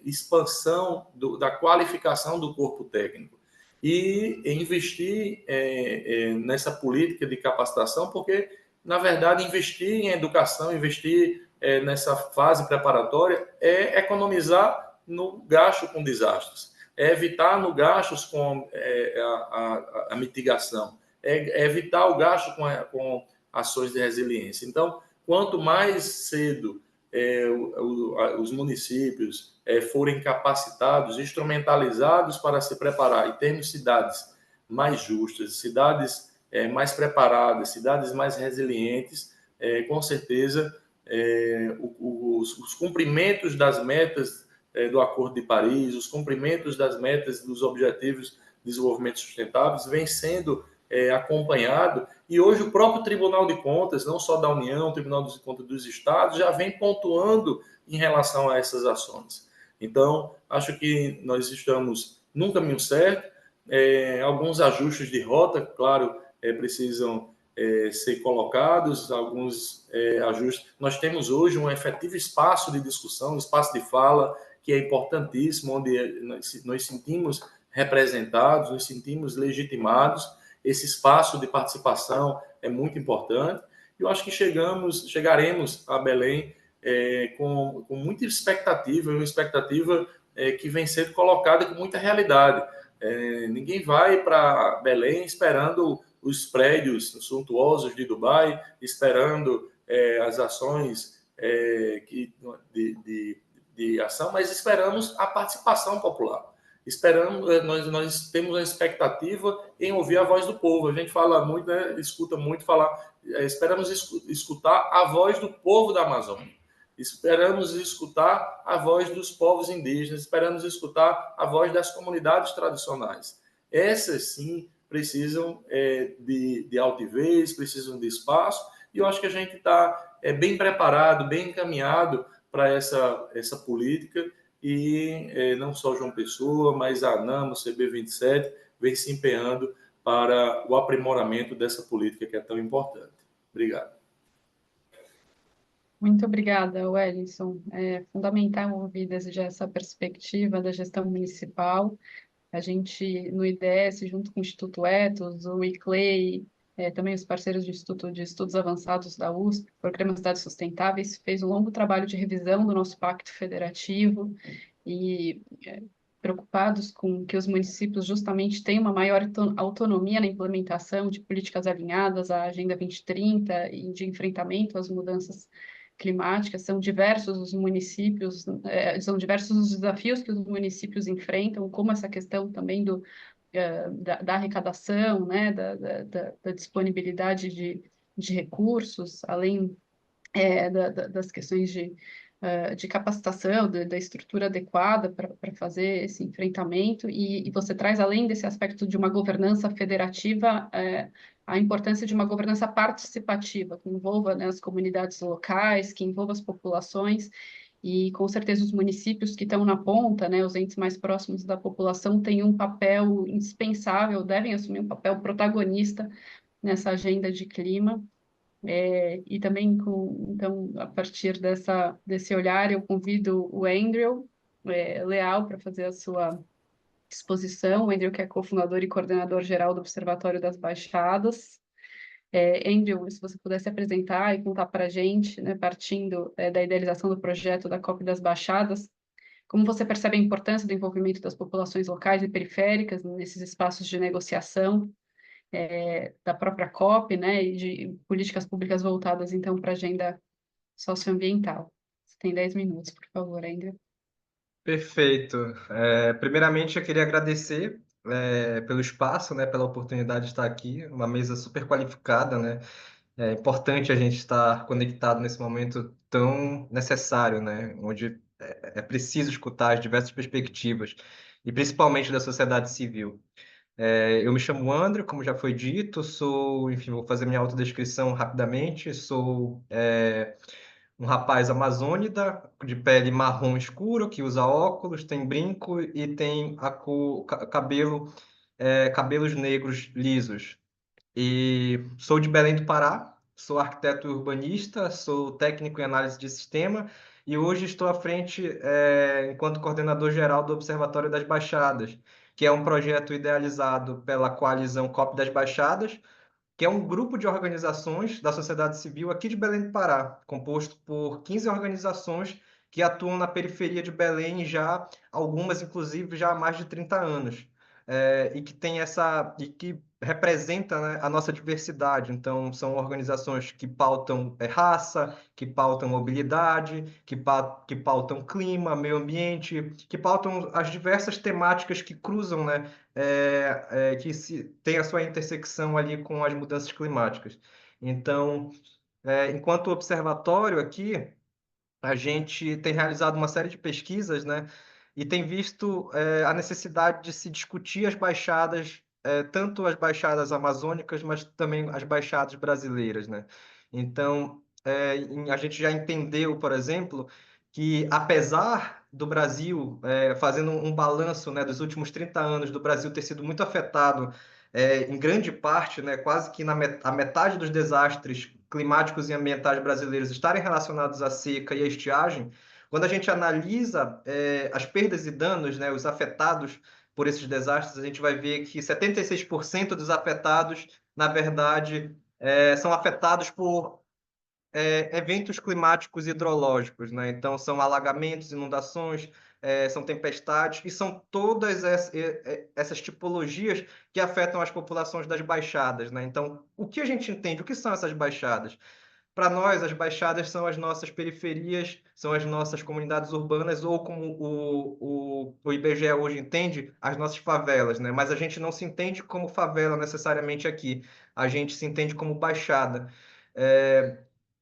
expansão da qualificação do corpo técnico. E investir nessa política de capacitação, porque, na verdade, investir em educação, investir nessa fase preparatória é economizar no gasto com desastres, evitar no gastos com a mitigação, evitar o gasto com ações de resiliência. Então, quanto mais cedo os municípios forem capacitados, instrumentalizados para se preparar e termos cidades mais justas, cidades mais preparadas, cidades mais resilientes, com certeza os cumprimentos das metas do Acordo de Paris, os cumprimentos das metas dos Objetivos de Desenvolvimento Sustentáveis vem sendo acompanhado, e hoje o próprio Tribunal de Contas, não só da União, o Tribunal de Contas dos Estados, já vem pontuando em relação a essas ações. Então, acho que nós estamos num caminho certo, alguns ajustes de rota, claro, precisam ser colocados, alguns ajustes. Nós temos hoje um efetivo espaço de discussão, um espaço de fala, que é importantíssimo, onde nós sentimos representados, nos sentimos legitimados. Esse espaço de participação é muito importante. Eu acho que chegaremos a Belém com muita expectativa, uma expectativa que vem sendo colocada com muita realidade. Ninguém vai para Belém esperando os prédios suntuosos de Dubai, esperando as ações de ação, mas esperamos a participação popular. Nós temos uma expectativa em ouvir a voz do povo. A gente fala muito, né, escuta muito falar, esperamos escutar a voz do povo da Amazônia, esperamos escutar a voz dos povos indígenas, esperamos escutar a voz das comunidades tradicionais. Essas, sim, precisam de altivez, precisam de espaço, e eu acho que a gente está bem preparado, bem encaminhado para essa política, e não só João Pessoa, mas a ANAMA, o CB27, vem se empenhando para o aprimoramento dessa política que é tão importante. Obrigado. Muito obrigada, Wellington. É fundamental ouvir desde essa perspectiva da gestão municipal. A gente, no IDS, junto com o Instituto Ethos, o ICLEI, também os parceiros do Instituto de Estudos Avançados da USP, Programa Cidades Sustentáveis, fez um longo trabalho de revisão do nosso pacto federativo e preocupados com que os municípios justamente tenham uma maior autonomia na implementação de políticas alinhadas à Agenda 2030 e de enfrentamento às mudanças climáticas. São diversos os municípios, são diversos os desafios que os municípios enfrentam, como essa questão também da arrecadação, né, da disponibilidade de recursos, além das questões de capacitação, da estrutura adequada para fazer esse enfrentamento, e você traz, além desse aspecto de uma governança federativa, a importância de uma governança participativa, que envolva, né, as comunidades locais, que envolva as populações, e com certeza os municípios que estão na ponta, né, os entes mais próximos da população, têm um papel indispensável, devem assumir um papel protagonista nessa agenda de clima. E também, então, a partir desse olhar, eu convido o Andrew Leal para fazer a sua exposição. O Andrew, que é cofundador e coordenador geral do Observatório das Baixadas. Andrew, se você pudesse apresentar e contar para a gente, né, partindo da idealização do projeto da COP das Baixadas, como você percebe a importância do envolvimento das populações locais e periféricas nesses espaços de negociação, da própria COP, né, e de políticas públicas voltadas, então, para a agenda socioambiental. Você tem 10 minutos, por favor, ainda. Perfeito. Primeiramente, eu queria agradecer pelo espaço, né, pela oportunidade de estar aqui, uma mesa super qualificada, né? É importante a gente estar conectado nesse momento tão necessário, né, onde é preciso escutar as diversas perspectivas, e principalmente da sociedade civil. Eu me chamo André, como já foi dito, enfim, vou fazer minha autodescrição rapidamente, sou um rapaz amazônida, de pele marrom escuro, que usa óculos, tem brinco e tem cabelos negros lisos. E sou de Belém do Pará, sou arquiteto urbanista, sou técnico em análise de sistema e hoje estou à frente, enquanto coordenador geral do Observatório das Baixadas, que é um projeto idealizado pela coalizão COP das Baixadas, que é um grupo de organizações da sociedade civil aqui de Belém do Pará, composto por 15 organizações que atuam na periferia de Belém já, algumas inclusive já há mais de 30 anos, e que representa, né, a nossa diversidade. Então, são organizações que pautam raça, que pautam mobilidade, que pautam clima, meio ambiente, que pautam as diversas temáticas que cruzam, né, tem a sua intersecção ali com as mudanças climáticas. Então, enquanto observatório aqui, a gente tem realizado uma série de pesquisas, né, e tem visto a necessidade de se discutir as baixadas, tanto as baixadas amazônicas, mas também as baixadas brasileiras, né? Então, a gente já entendeu, por exemplo, que apesar do Brasil, fazendo um balanço, né, dos últimos 30 anos, do Brasil ter sido muito afetado, em grande parte, né, quase que a metade dos desastres climáticos e ambientais brasileiros estarem relacionados à seca e à estiagem, quando a gente analisa as perdas e danos, né, os afetados por esses desastres, a gente vai ver que 76% dos afetados, na verdade, são afetados por eventos climáticos hidrológicos, né? Então, são alagamentos, inundações, são tempestades, e são todas essas tipologias que afetam as populações das baixadas, né? Então, o que a gente entende? O que são essas baixadas? Para nós, as baixadas são as nossas periferias, são as nossas comunidades urbanas, ou como o IBGE hoje entende, as nossas favelas, né? Mas a gente não se entende como favela necessariamente aqui, a gente se entende como baixada.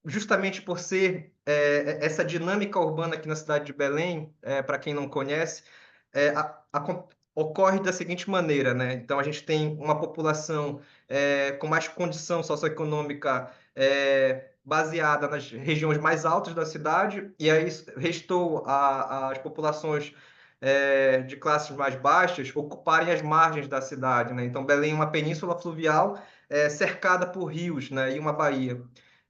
Justamente por ser essa dinâmica urbana aqui na cidade de Belém, para quem não conhece, ocorre da seguinte maneira, né? Então, a gente tem uma população com mais condição socioeconômica baseada nas regiões mais altas da cidade, e aí restou as populações de classes mais baixas ocuparem as margens da cidade, né? Então, Belém é uma península fluvial cercada por rios, né? E uma baía.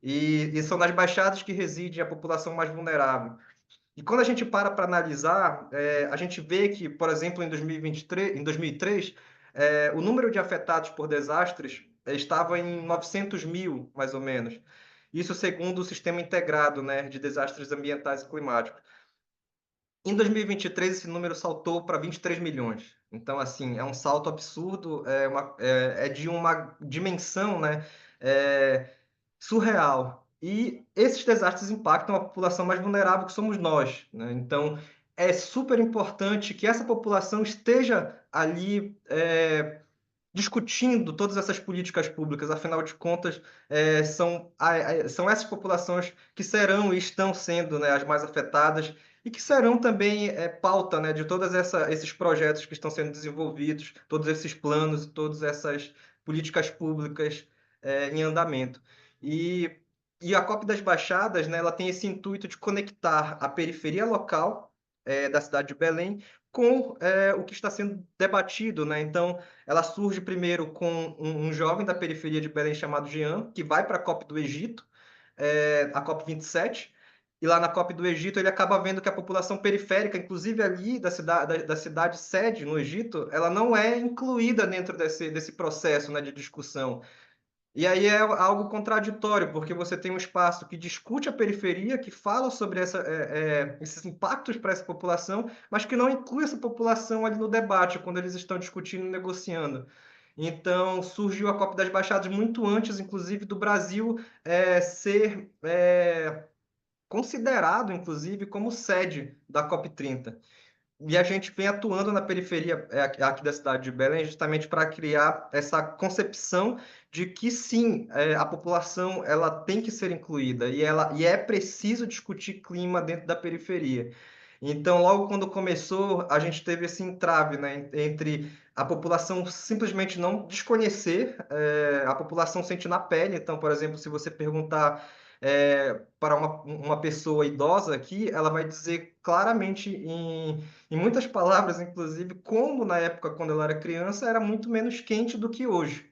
e são nas baixadas que reside a população mais vulnerável. E quando a gente para analisar, a gente vê que, por exemplo, em 2003, o número de afetados por desastres estava em 900 mil, mais ou menos. Isso segundo o Sistema Integrado, né, de Desastres Ambientais e Climáticos. Em 2023, esse número saltou para 23 milhões. Então, assim, é um salto absurdo, é de uma dimensão, né, é, surreal. E esses desastres impactam a população mais vulnerável, que somos nós, né? Então, é super importante que essa população esteja ali discutindo todas essas políticas públicas. Afinal de contas, são essas populações que serão e estão sendo, né, as mais afetadas e que serão também pauta, né, de todos esses projetos que estão sendo desenvolvidos, todos esses planos, todas essas políticas públicas em andamento. E, e a COP das Baixadas, né, ela tem esse intuito de conectar a periferia local da cidade de Belém com o que está sendo debatido, né? Então, ela surge primeiro com um jovem da periferia de Belém chamado Jean, que vai para a COP do Egito, a COP 27, e lá na COP do Egito ele acaba vendo que a população periférica, inclusive ali da cidade sede no Egito, ela não é incluída dentro desse processo, né, de discussão. E aí é algo contraditório, porque você tem um espaço que discute a periferia, que fala sobre esses impactos para essa população, mas que não inclui essa população ali no debate, quando eles estão discutindo e negociando. Então, surgiu a COP das Baixadas muito antes, inclusive, do Brasil ser considerado, inclusive, como sede da COP 30. E a gente vem atuando na periferia aqui da cidade de Belém justamente para criar essa concepção de que sim, a população ela tem que ser incluída e é preciso discutir clima dentro da periferia. Então, logo quando começou, a gente teve esse entrave, né, entre a população simplesmente não desconhecer, a população sente na pele. Então, por exemplo, se você perguntar para uma pessoa idosa aqui, ela vai dizer claramente em muitas palavras, inclusive, como na época, quando ela era criança, era muito menos quente do que hoje.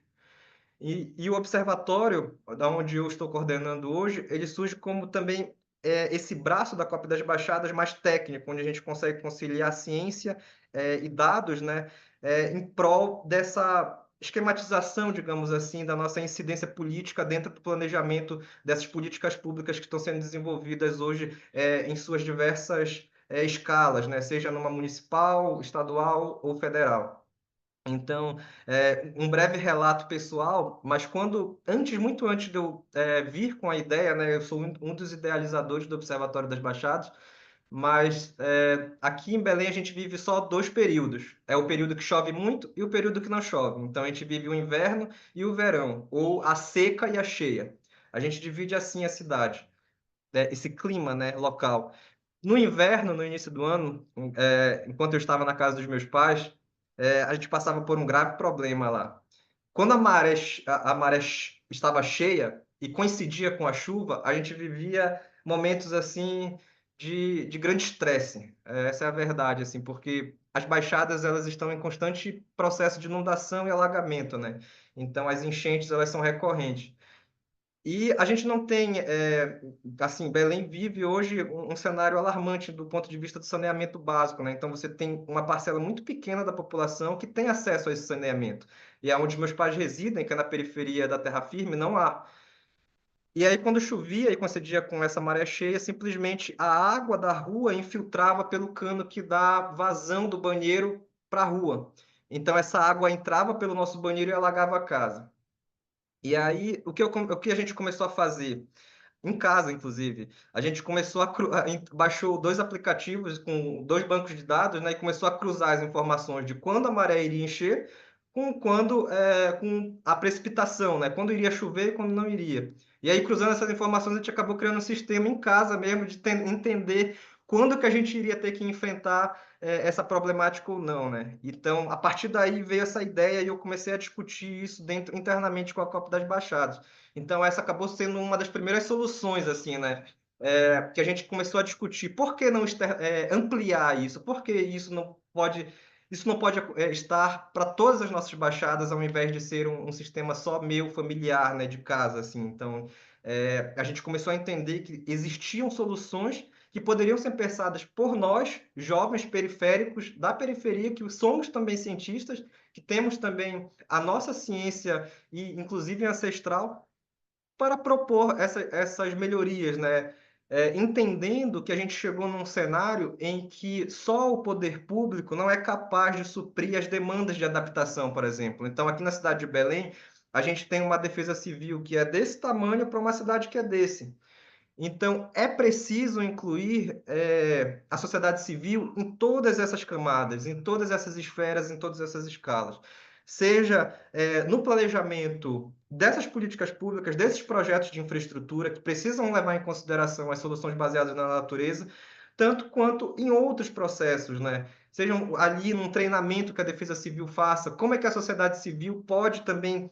E o observatório, da onde eu estou coordenando hoje, ele surge como também esse braço da COP das Baixadas mais técnico, onde a gente consegue conciliar ciência e dados, né, em prol dessa esquematização, digamos assim, da nossa incidência política dentro do planejamento dessas políticas públicas que estão sendo desenvolvidas hoje em suas diversas escalas, né, seja numa municipal, estadual ou federal. Então, um breve relato pessoal, mas muito antes de eu vir com a ideia, né, eu sou um dos idealizadores do Observatório das Baixadas, mas aqui em Belém a gente vive só dois períodos. É o período que chove muito e o período que não chove. Então a gente vive o inverno e o verão, ou a seca e a cheia. A gente divide assim a cidade, né, esse clima, né, local. No inverno, no início do ano, enquanto eu estava na casa dos meus pais, a gente passava por um grave problema lá. Quando a maré estava cheia e coincidia com a chuva, a gente vivia momentos assim de grande estresse. Essa é a verdade, assim, porque as baixadas elas estão em constante processo de inundação e alagamento, né? Então as enchentes elas são recorrentes. E a gente não tem, assim, Belém vive hoje um cenário alarmante do ponto de vista do saneamento básico, né? Então você tem uma parcela muito pequena da população que tem acesso a esse saneamento. E é onde meus pais residem, que é na periferia da terra firme, não há. E aí quando chovia e coincidia com essa maré cheia, simplesmente a água da rua infiltrava pelo cano que dá vazão do banheiro para a rua. Então essa água entrava pelo nosso banheiro e alagava a casa. E aí, o que a gente começou a fazer? Em casa, inclusive. A gente começou baixou dois aplicativos com dois bancos de dados, né, e começou a cruzar as informações de quando a maré iria encher com a precipitação, né, quando iria chover e quando não iria. E aí, cruzando essas informações, a gente acabou criando um sistema em casa mesmo de entender quando que a gente iria ter que enfrentar essa problemática ou não, né? Então, a partir daí veio essa ideia e eu comecei a discutir isso internamente com a COP das Baixadas. Então, essa acabou sendo uma das primeiras soluções, assim, né? Que a gente começou a discutir. Por que não ampliar isso? Por que isso não pode isso não pode estar para todas as nossas baixadas, ao invés de ser um sistema só meu, familiar, né, de casa, assim. Então, a gente começou a entender que existiam soluções que poderiam ser pensadas por nós, jovens periféricos da periferia, que somos também cientistas, que temos também a nossa ciência, e inclusive ancestral, para propor essas melhorias, né? Entendendo que a gente chegou num cenário em que só o poder público não é capaz de suprir as demandas de adaptação, por exemplo. Então, aqui na cidade de Belém, a gente tem uma defesa civil que é desse tamanho para uma cidade que é desse. Então, é preciso incluir a sociedade civil em todas essas camadas, em todas essas esferas, em todas essas escalas. Seja no planejamento dessas políticas públicas, desses projetos de infraestrutura que precisam levar em consideração as soluções baseadas na natureza, tanto quanto em outros processos, né? Sejam ali num treinamento que a Defesa Civil faça, como é que a sociedade civil pode também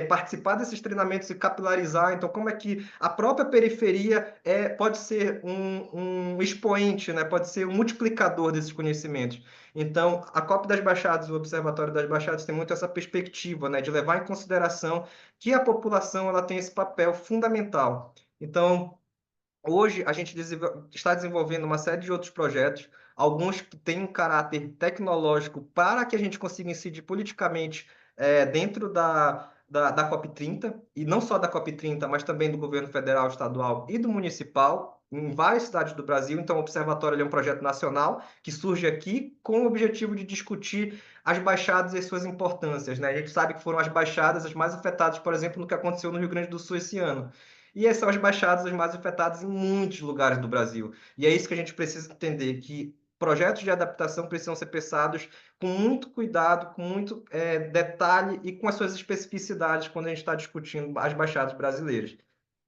participar desses treinamentos e capilarizar. Então, como é que a própria periferia pode ser um expoente, né? Pode ser um multiplicador desses conhecimentos. Então, a COP das Baixadas, o Observatório das Baixadas, tem muito essa perspectiva, né? De levar em consideração que a população ela tem esse papel fundamental. Então, hoje, a gente está desenvolvendo uma série de outros projetos, alguns que têm um caráter tecnológico para que a gente consiga incidir politicamente dentro da COP30, e não só da COP30, mas também do governo federal, estadual e do municipal, em várias cidades do Brasil. Então, o Observatório é um projeto nacional que surge aqui com o objetivo de discutir as baixadas e as suas importâncias, né? A gente sabe que foram as baixadas as mais afetadas, por exemplo, no que aconteceu no Rio Grande do Sul esse ano. E essas são as baixadas as mais afetadas em muitos lugares do Brasil. E é isso que a gente precisa entender, que projetos de adaptação precisam ser pensados com muito cuidado, com muito detalhe e com as suas especificidades quando a gente está discutindo as baixadas brasileiras.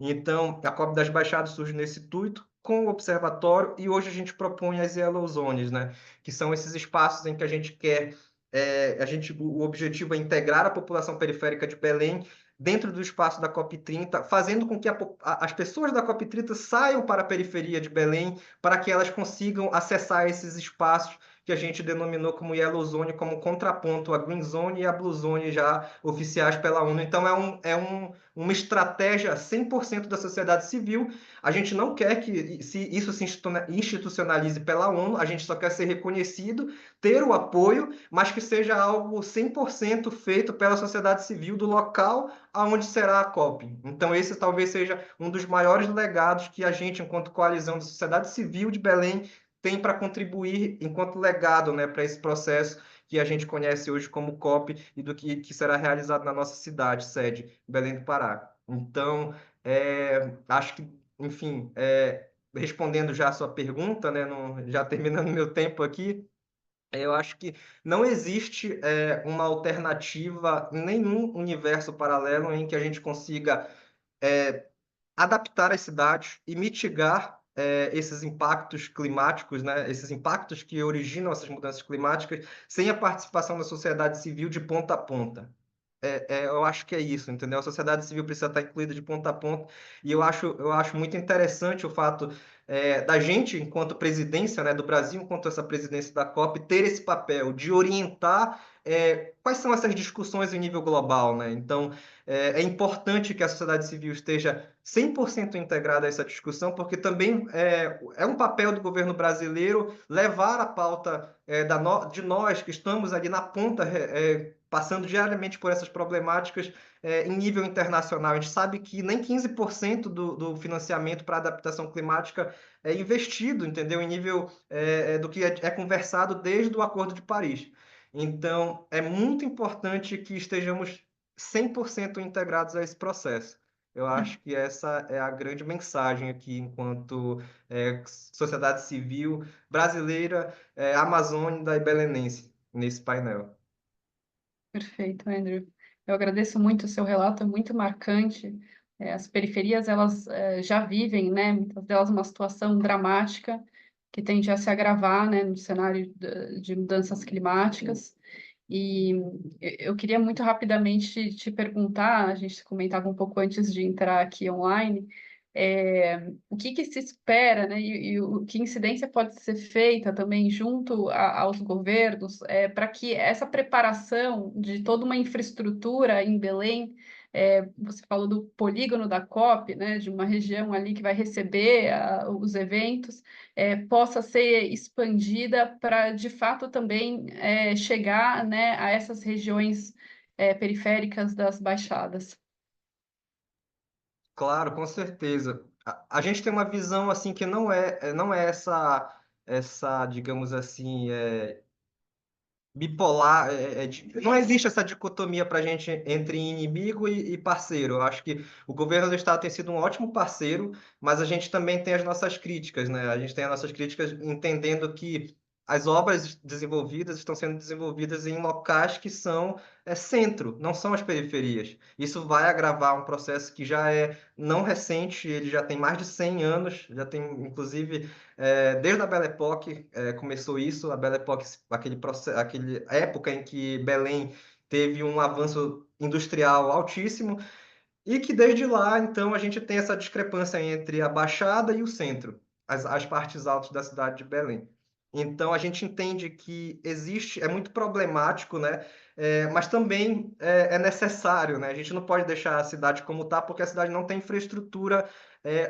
Então, a COP das Baixadas surge nesse intuito, com o observatório, e hoje a gente propõe as Yellow Zones, né? Que são esses espaços em que a gente quer o objetivo é integrar a população periférica de Belém dentro do espaço da COP30, fazendo com que as pessoas da COP30 saiam para a periferia de Belém, para que elas consigam acessar esses espaços que a gente denominou como Yellow Zone, como contraponto à Green Zone e à Blue Zone já oficiais pela ONU. Então, uma estratégia 100% da sociedade civil. A gente não quer que isso se institucionalize pela ONU, a gente só quer ser reconhecido, ter o apoio, mas que seja algo 100% feito pela sociedade civil do local aonde será a COP. Então, esse talvez seja um dos maiores legados que a gente, enquanto coalizão da sociedade civil de Belém, tem para contribuir enquanto legado, né, para esse processo que a gente conhece hoje como COP e do que será realizado na nossa cidade, sede, Belém do Pará. Então, acho que, enfim, respondendo já a sua pergunta, né, já terminando meu tempo aqui, eu acho que não existe uma alternativa em nenhum universo paralelo em que a gente consiga adaptar as cidades e mitigar esses impactos climáticos, né? Esses impactos que originam essas mudanças climáticas, sem a participação da sociedade civil de ponta a ponta. Eu acho que é isso, entendeu? A sociedade civil precisa estar incluída de ponta a ponta, e eu acho muito interessante o fato da gente, enquanto presidência, né, do Brasil, enquanto essa presidência da COP, ter esse papel de orientar quais são essas discussões em nível global, né? Então, é importante que a sociedade civil esteja 100% integrada a essa discussão, porque também é um papel do governo brasileiro levar a pauta de nós que estamos ali na ponta, passando diariamente por essas problemáticas em nível internacional. A gente sabe que nem 15% do financiamento para a adaptação climática é investido, entendeu? Em nível do que é conversado desde o Acordo de Paris. Então, é muito importante que estejamos 100% integrados a esse processo. Eu acho que essa é a grande mensagem aqui, enquanto sociedade civil brasileira, amazônica e belenense, nesse painel. Perfeito, Andrew. Eu agradeço muito o seu relato, é muito marcante. As periferias, elas já vivem, né, muitas delas uma situação dramática que tende a se agravar, né, no cenário de mudanças climáticas. E eu queria muito rapidamente te perguntar, a gente comentava um pouco antes de entrar aqui online, O que se espera, né, e que incidência pode ser feita também junto aos governos para que essa preparação de toda uma infraestrutura em Belém, você falou do polígono da COP, né, de uma região ali que vai receber os eventos, possa ser expandida para, de fato, também chegar, né, a essas regiões periféricas das baixadas. Claro, com certeza. A gente tem uma visão assim que não é essa, digamos assim, bipolar. Não existe essa dicotomia para a gente entre inimigo e parceiro. Eu acho que o governo do estado tem sido um ótimo parceiro, mas a gente também tem as nossas críticas, né? A gente tem as nossas críticas entendendo que as obras desenvolvidas estão sendo desenvolvidas em locais que são centro, não são as periferias. Isso vai agravar um processo que já é não recente, ele já tem mais de 100 anos, já tem, inclusive, desde a Belle Époque começou isso, a Belle Époque, aquele época em que Belém teve um avanço industrial altíssimo, e que desde lá, então, a gente tem essa discrepância entre a Baixada e o centro, as partes altas da cidade de Belém. Então, a gente entende que existe, é muito problemático, né? Mas também é necessário, né? A gente não pode deixar a cidade como está, porque a cidade não tem infraestrutura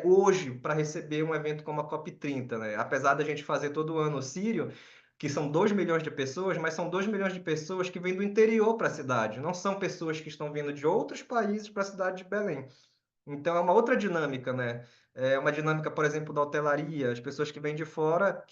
hoje para receber um evento como a COP30, né? Apesar da gente fazer todo ano o Sírio, que são 2 milhões de pessoas, mas são 2 milhões de pessoas que vêm do interior para a cidade, não são pessoas que estão vindo de outros países para a cidade de Belém. Então é uma outra dinâmica, né? É uma dinâmica, por exemplo, da hotelaria. As pessoas que vêm de fora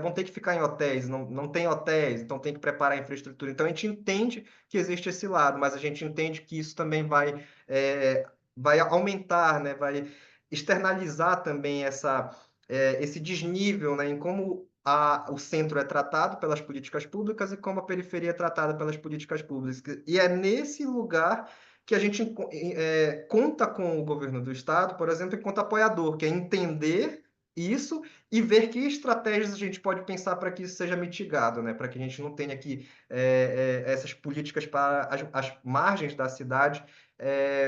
vão ter que ficar em hotéis, não tem hotéis, então tem que preparar a infraestrutura. Então a gente entende que existe esse lado, mas a gente entende que isso também vai aumentar, né? Vai externalizar também esse desnível, né? Em como o centro é tratado pelas políticas públicas e como a periferia é tratada pelas políticas públicas. E é nesse lugar que a gente conta com o governo do estado, por exemplo, enquanto apoiador, que é entender isso e ver que estratégias a gente pode pensar para que isso seja mitigado, né? Para que a gente não tenha aqui essas políticas para as margens da cidade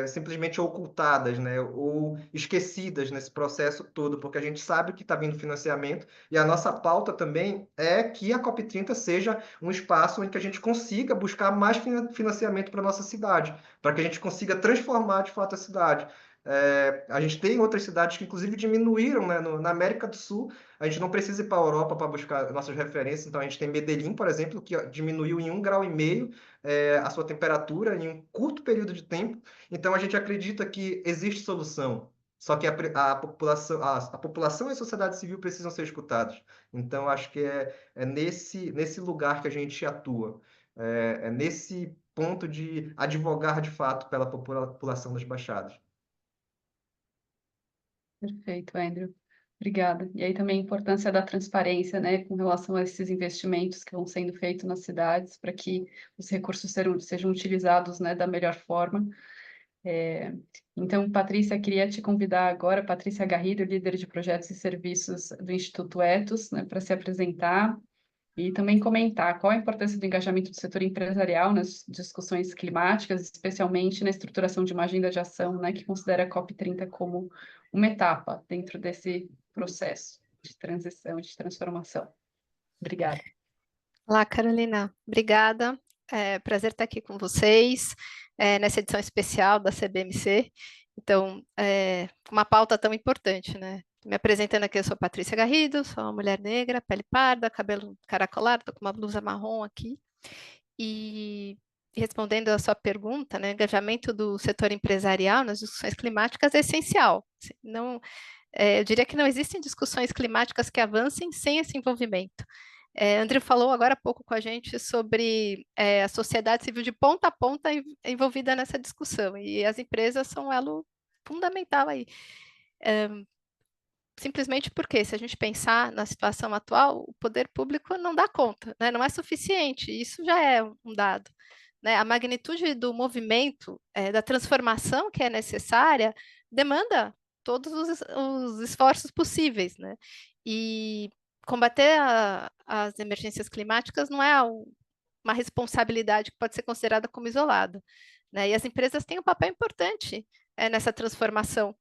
simplesmente ocultadas, né? Ou esquecidas nesse processo todo, porque a gente sabe que está vindo financiamento e a nossa pauta também é que a COP30 seja um espaço em que a gente consiga buscar mais financiamento para a nossa cidade, para que a gente consiga transformar de fato a cidade. A gente tem outras cidades que, inclusive, diminuíram, né? Na América do Sul, a gente não precisa ir para a Europa para buscar nossas referências. Então, a gente tem Medellín, por exemplo, que diminuiu em 1,5 graus a sua temperatura em um curto período de tempo. Então, a gente acredita que existe solução. Só que a população e a sociedade civil precisam ser escutados. Então, acho que é nesse lugar que a gente atua. É nesse ponto de advogar de fato pela população das Baixadas. Perfeito, Andrew. Obrigada. E aí também a importância da transparência, né, com relação a esses investimentos que vão sendo feitos nas cidades, para que os recursos sejam utilizados, né, da melhor forma. Então, Patrícia, queria te convidar agora, Patrícia Garrido, líder de projetos e serviços do Instituto Ethos, né, para se apresentar e também comentar qual a importância do engajamento do setor empresarial nas discussões climáticas, especialmente na estruturação de uma agenda de ação, né, que considera a COP30 como uma etapa dentro desse processo de transição, de transformação. Obrigada. Olá, Carolina. Obrigada. Prazer estar aqui com vocês nessa edição especial da CBMC. Então, uma pauta tão importante, né? Me apresentando aqui, eu sou Patrícia Garrido, sou uma mulher negra, pele parda, cabelo caracolado, estou com uma blusa marrom aqui. E respondendo a sua pergunta, né, engajamento do setor empresarial nas discussões climáticas é essencial. Não, eu diria que não existem discussões climáticas que avancem sem esse envolvimento. André falou agora há pouco com a gente sobre a sociedade civil de ponta a ponta envolvida nessa discussão, e as empresas são um elo fundamental aí. Simplesmente porque, se a gente pensar na situação atual, o poder público não dá conta, né? Não é suficiente, isso já é um dado. Né? A magnitude do movimento, da transformação que é necessária, demanda todos os esforços possíveis, né? E combater as emergências climáticas não é uma responsabilidade que pode ser considerada como isolada, né? E as empresas têm um papel importante nessa transformação.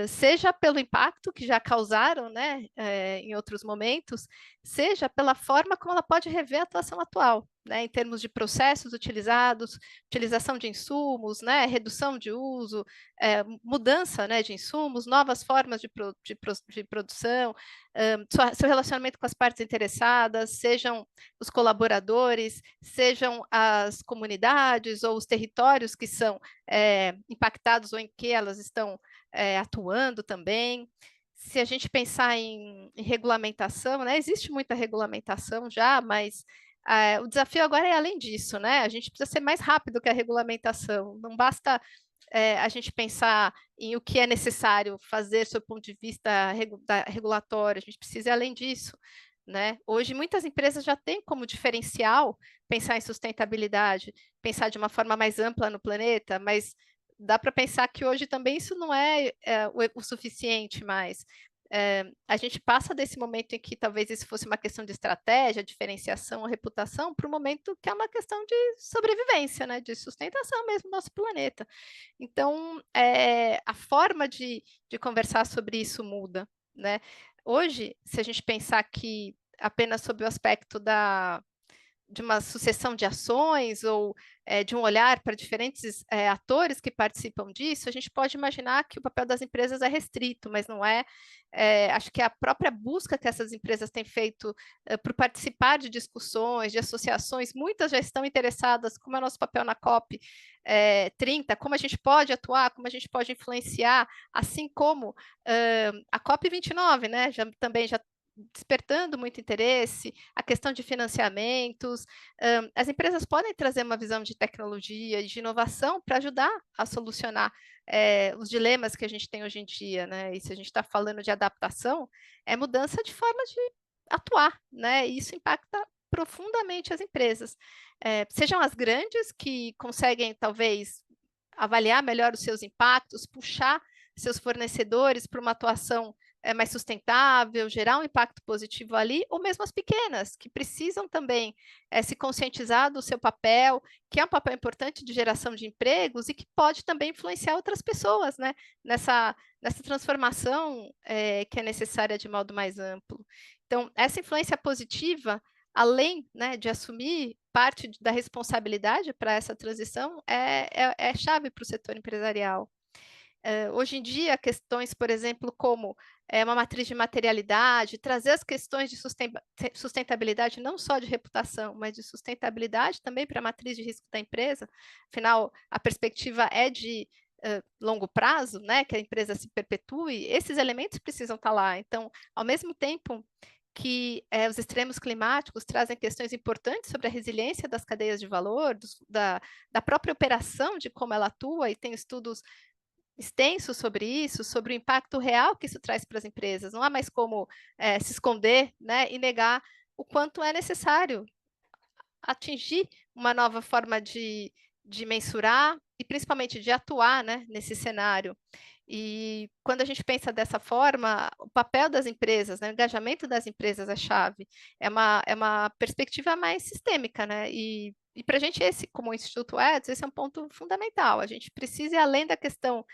seja pelo impacto que já causaram, né, em outros momentos, seja pela forma como ela pode rever a atuação atual, né, em termos de processos utilizados, utilização de insumos, né, redução de uso, mudança, né, de insumos, novas formas de produção, seu relacionamento com as partes interessadas, sejam os colaboradores, sejam as comunidades ou os territórios que são impactados ou em que elas estão atuando também. Se a gente pensar em regulamentação, né, existe muita regulamentação já, mas o desafio agora é além disso, né? A gente precisa ser mais rápido que a regulamentação. Não basta a gente pensar em o que é necessário fazer do ponto de vista regulatório, a gente precisa ir além disso, né? Hoje, muitas empresas já têm como diferencial pensar em sustentabilidade, pensar de uma forma mais ampla no planeta, mas dá para pensar que hoje também isso não é o suficiente mais. A gente passa desse momento em que talvez isso fosse uma questão de estratégia, diferenciação, reputação, para um momento que é uma questão de sobrevivência, né, de sustentação mesmo do nosso planeta. Então, a forma de conversar sobre isso muda, né? Hoje, se a gente pensar que apenas sob o aspecto de uma sucessão de ações ou de um olhar para diferentes atores que participam disso, a gente pode imaginar que o papel das empresas é restrito, mas não é. Acho que a própria busca que essas empresas têm feito por participar de discussões, de associações, muitas já estão interessadas, como é o nosso papel na COP 30, como a gente pode atuar, como a gente pode influenciar, assim como a COP 29, né, também já despertando muito interesse, a questão de financiamentos. As empresas podem trazer uma visão de tecnologia e de inovação para ajudar a solucionar os dilemas que a gente tem hoje em dia, né? E se a gente está falando de adaptação, é mudança de forma de atuar, né? E isso impacta profundamente as empresas. Sejam as grandes, que conseguem, talvez, avaliar melhor os seus impactos, puxar seus fornecedores para uma atuação mais sustentável, gerar um impacto positivo ali, ou mesmo as pequenas, que precisam também se conscientizar do seu papel, que é um papel importante de geração de empregos e que pode também influenciar outras pessoas, né, nessa transformação que é necessária de modo mais amplo. Então, essa influência positiva, além, né, de assumir parte da responsabilidade para essa transição, é chave para o setor empresarial. Hoje em dia, questões, por exemplo, como uma matriz de materialidade, trazer as questões de sustentabilidade, não só de reputação, mas de sustentabilidade também para a matriz de risco da empresa. Afinal, a perspectiva é de longo prazo, né, que a empresa se perpetue, esses elementos precisam estar lá. Então, ao mesmo tempo que os extremos climáticos trazem questões importantes sobre a resiliência das cadeias de valor, da própria operação, de como ela atua, e tem estudos extenso sobre isso, sobre o impacto real que isso traz para as empresas. Não há mais como se esconder, né, e negar o quanto é necessário atingir uma nova forma de mensurar e principalmente de atuar, né, nesse cenário. E quando a gente pensa dessa forma, o papel das empresas, né, o engajamento das empresas é chave, é uma perspectiva mais sistêmica, né? E para a gente, como o Instituto Ethos, esse é um ponto fundamental. A gente precisa ir além da questão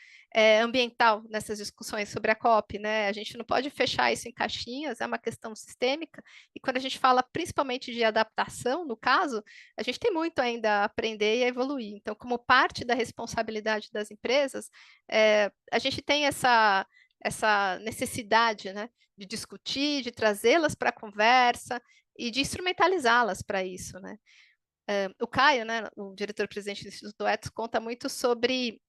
ambiental nessas discussões sobre a COP, né? A gente não pode fechar isso em caixinhas, é uma questão sistêmica. E quando a gente fala principalmente de adaptação, no caso, a gente tem muito ainda a aprender e a evoluir. Então, como parte da responsabilidade das empresas, a gente tem essa necessidade, né, de discutir, de trazê-las para a conversa e de instrumentalizá-las para isso, né? O Caio, né, o diretor-presidente do Instituto Ethos, conta muito sobre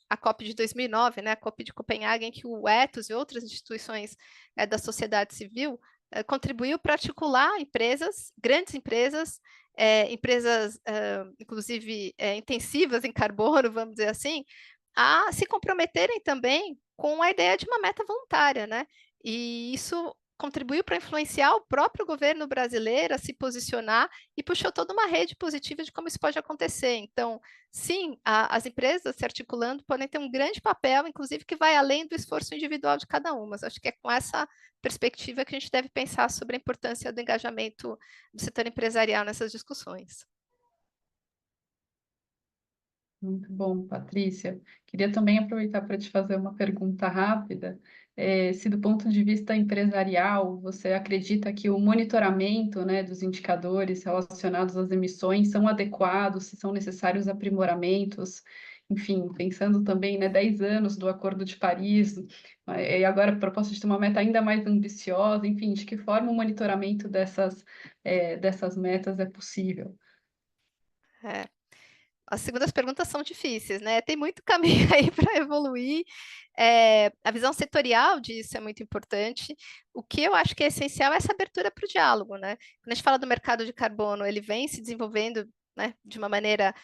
a COP de 2009, né, a COP de Copenhague, em que o Ethos e outras instituições da sociedade civil contribuiu para articular empresas, grandes empresas, empresas, inclusive, intensivas em carbono, vamos dizer assim, a se comprometerem também com a ideia de uma meta voluntária, né? E isso contribuiu para influenciar o próprio governo brasileiro a se posicionar e puxou toda uma rede positiva de como isso pode acontecer. Então, sim, as empresas se articulando podem ter um grande papel, inclusive que vai além do esforço individual de cada uma. Mas acho que é com essa perspectiva que a gente deve pensar sobre a importância do engajamento do setor empresarial nessas discussões. Muito bom, Patrícia. Queria também aproveitar para te fazer uma pergunta rápida. Se do ponto de vista empresarial, você acredita que o monitoramento, né, dos indicadores relacionados às emissões são adequados, se são necessários aprimoramentos? Enfim, pensando também, né, 10 anos do Acordo de Paris, e agora a proposta de ter uma meta ainda mais ambiciosa, enfim, de que forma o monitoramento dessas metas é possível? É. As segundas perguntas são difíceis, né? Tem muito caminho aí para evoluir. A visão setorial disso é muito importante. O que eu acho que é essencial é essa abertura para o diálogo, né? Quando a gente fala do mercado de carbono, ele vem se desenvolvendo, né, de uma maneira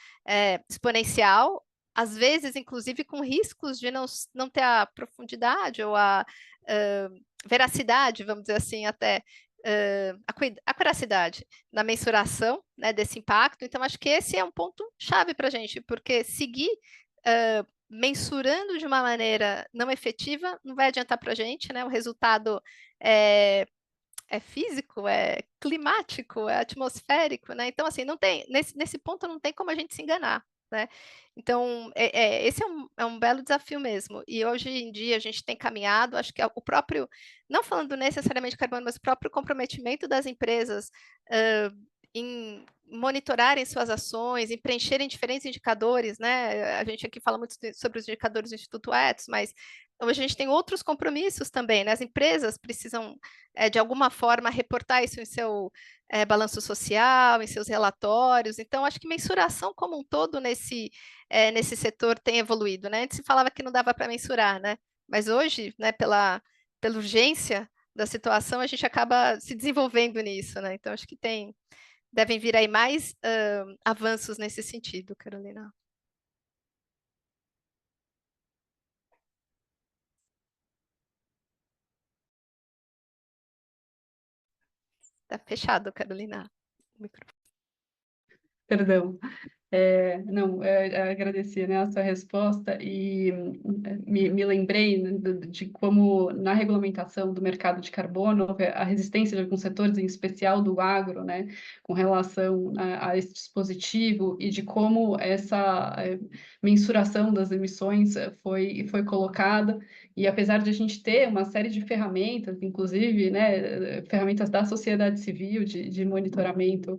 exponencial, às vezes, inclusive, com riscos de não ter a profundidade ou a veracidade, vamos dizer assim, até a curacidade na mensuração, né, desse impacto. Então, acho que esse é um ponto chave para a gente, porque seguir mensurando de uma maneira não efetiva não vai adiantar para a gente, né? O resultado é físico, é climático, é atmosférico, né? Então, assim, não tem, nesse ponto não tem como a gente se enganar, né? Então, esse é um belo desafio mesmo. E hoje em dia a gente tem caminhado, acho que o próprio, não falando necessariamente de carbono, mas o próprio comprometimento das empresas em monitorarem suas ações, em preencherem diferentes indicadores, né? A gente aqui fala muito sobre os indicadores do Instituto Ethos, mas hoje a gente tem outros compromissos também, né? As empresas precisam, de alguma forma, reportar isso em seu balanço social, em seus relatórios. Então, acho que mensuração como um todo nesse setor tem evoluído, né? Antes se falava que não dava para mensurar, né? Mas hoje, né, pela urgência da situação, a gente acaba se desenvolvendo nisso, né? Então, acho que devem vir aí mais avanços nesse sentido, Carolina. Tá fechado, Carolina. Perdão. Não, agradecer, né, a sua resposta e me lembrei, né, de como na regulamentação do mercado de carbono a resistência de alguns setores, em especial do agro, né, com relação a esse dispositivo e de como essa mensuração das emissões foi colocada. E apesar de a gente ter uma série de ferramentas, inclusive, né, ferramentas da sociedade civil de monitoramento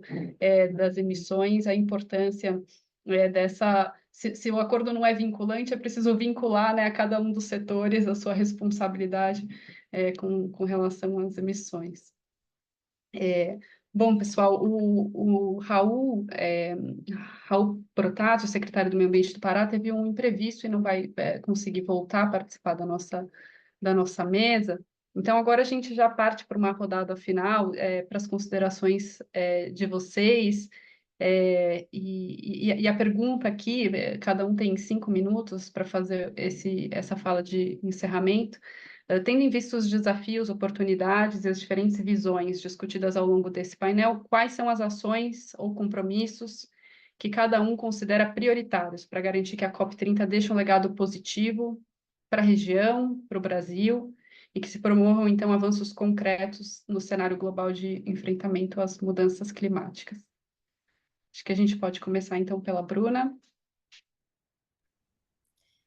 das emissões, a importância se o acordo não é vinculante, é preciso vincular, né, a cada um dos setores a sua responsabilidade com relação às emissões. Bom, pessoal, o Raul Protássio, secretário do Meio Ambiente do Pará, teve um imprevisto e não vai conseguir voltar a participar da nossa mesa. Então, agora a gente já parte para uma rodada final, para as considerações de vocês. E a pergunta aqui, cada um tem 5 minutos para fazer essa fala de encerramento. Tendo em vista os desafios, oportunidades e as diferentes visões discutidas ao longo desse painel, quais são as ações ou compromissos que cada um considera prioritários para garantir que a COP30 deixe um legado positivo para a região, para o Brasil, e que se promovam, então, avanços concretos no cenário global de enfrentamento às mudanças climáticas? Acho que a gente pode começar, então, pela Bruna.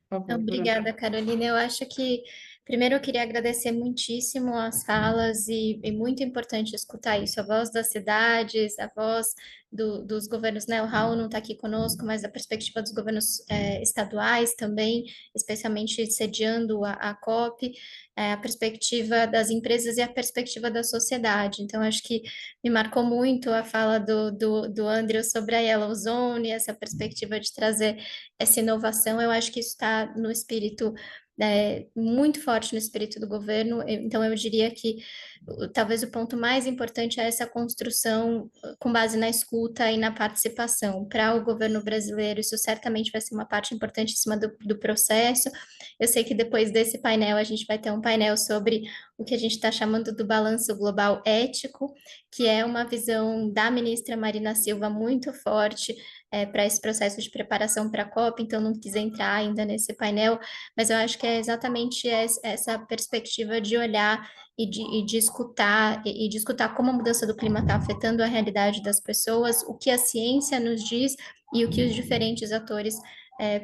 Por favor, Bruna. Obrigada, Carolina. Eu acho que, primeiro, eu queria agradecer muitíssimo as falas e muito importante escutar isso, a voz das cidades, a voz dos governos, né? O Raul não está aqui conosco, mas a perspectiva dos governos estaduais também, especialmente sediando a COP, a perspectiva das empresas e a perspectiva da sociedade. Então, acho que me marcou muito a fala do Andrew sobre a Yellow Zone, essa perspectiva de trazer essa inovação. Eu acho que isso está no espírito, muito forte no espírito do governo. Então, eu diria que talvez o ponto mais importante é essa construção com base na escuta e na participação. Para o governo brasileiro, isso certamente vai ser uma parte importantíssima do processo. Eu sei que depois desse painel, a gente vai ter um painel sobre o que a gente está chamando do balanço global ético, que é uma visão da ministra Marina Silva muito forte para esse processo de preparação para a COP, então não quis entrar ainda nesse painel, mas eu acho que é exatamente essa perspectiva de olhar e de escutar, e de escutar como a mudança do clima está afetando a realidade das pessoas, o que a ciência nos diz e o que os diferentes atores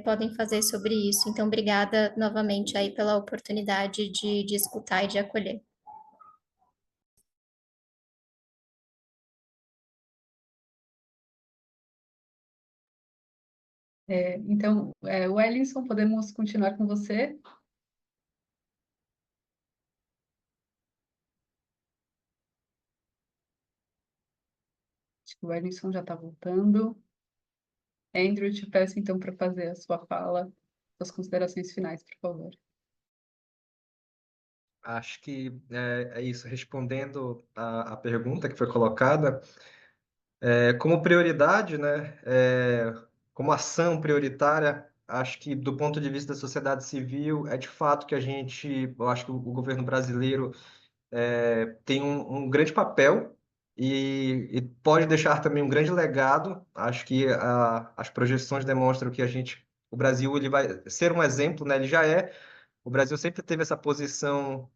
podem fazer sobre isso. Então, obrigada novamente aí pela oportunidade de escutar e de acolher. Então, Wellington, podemos continuar com você? Acho que o Wellington já está voltando. Andrew, te peço então para fazer a sua fala, suas considerações finais, por favor. Acho que é isso. Respondendo a pergunta que foi colocada, como prioridade, né, como ação prioritária, acho que do ponto de vista da sociedade civil, é de fato que eu acho que o governo brasileiro tem um grande papel e pode deixar também um grande legado. Acho que as projeções demonstram que o Brasil ele vai ser um exemplo, né? Ele já é. O Brasil sempre teve essa posição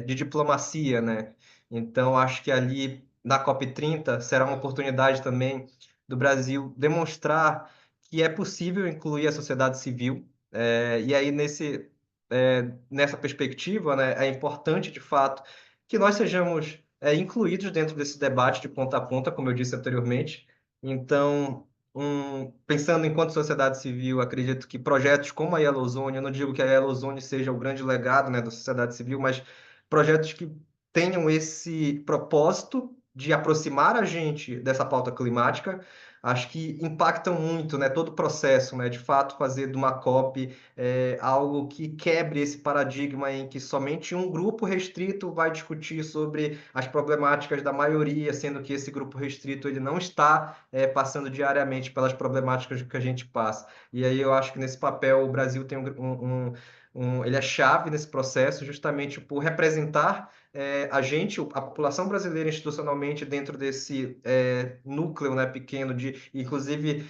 de diplomacia, né? Então, acho que ali na COP30 será uma oportunidade também do Brasil demonstrar que é possível incluir a sociedade civil. E aí, nessa perspectiva, né, é importante, de fato, que nós sejamos incluídos dentro desse debate de ponta a ponta, como eu disse anteriormente. Então, pensando enquanto sociedade civil, acredito que projetos como a Yellow Zone, eu não digo que a Yellow Zone seja o grande legado, né, da sociedade civil, mas projetos que tenham esse propósito de aproximar a gente dessa pauta climática, acho que impactam muito, né, todo o processo, né, de fato fazer de uma COP algo que quebre esse paradigma em que somente um grupo restrito vai discutir sobre as problemáticas da maioria, sendo que esse grupo restrito ele não está passando diariamente pelas problemáticas que a gente passa. E aí eu acho que nesse papel o Brasil tem ele é chave nesse processo, justamente por representar a população brasileira institucionalmente dentro desse núcleo, né, pequeno inclusive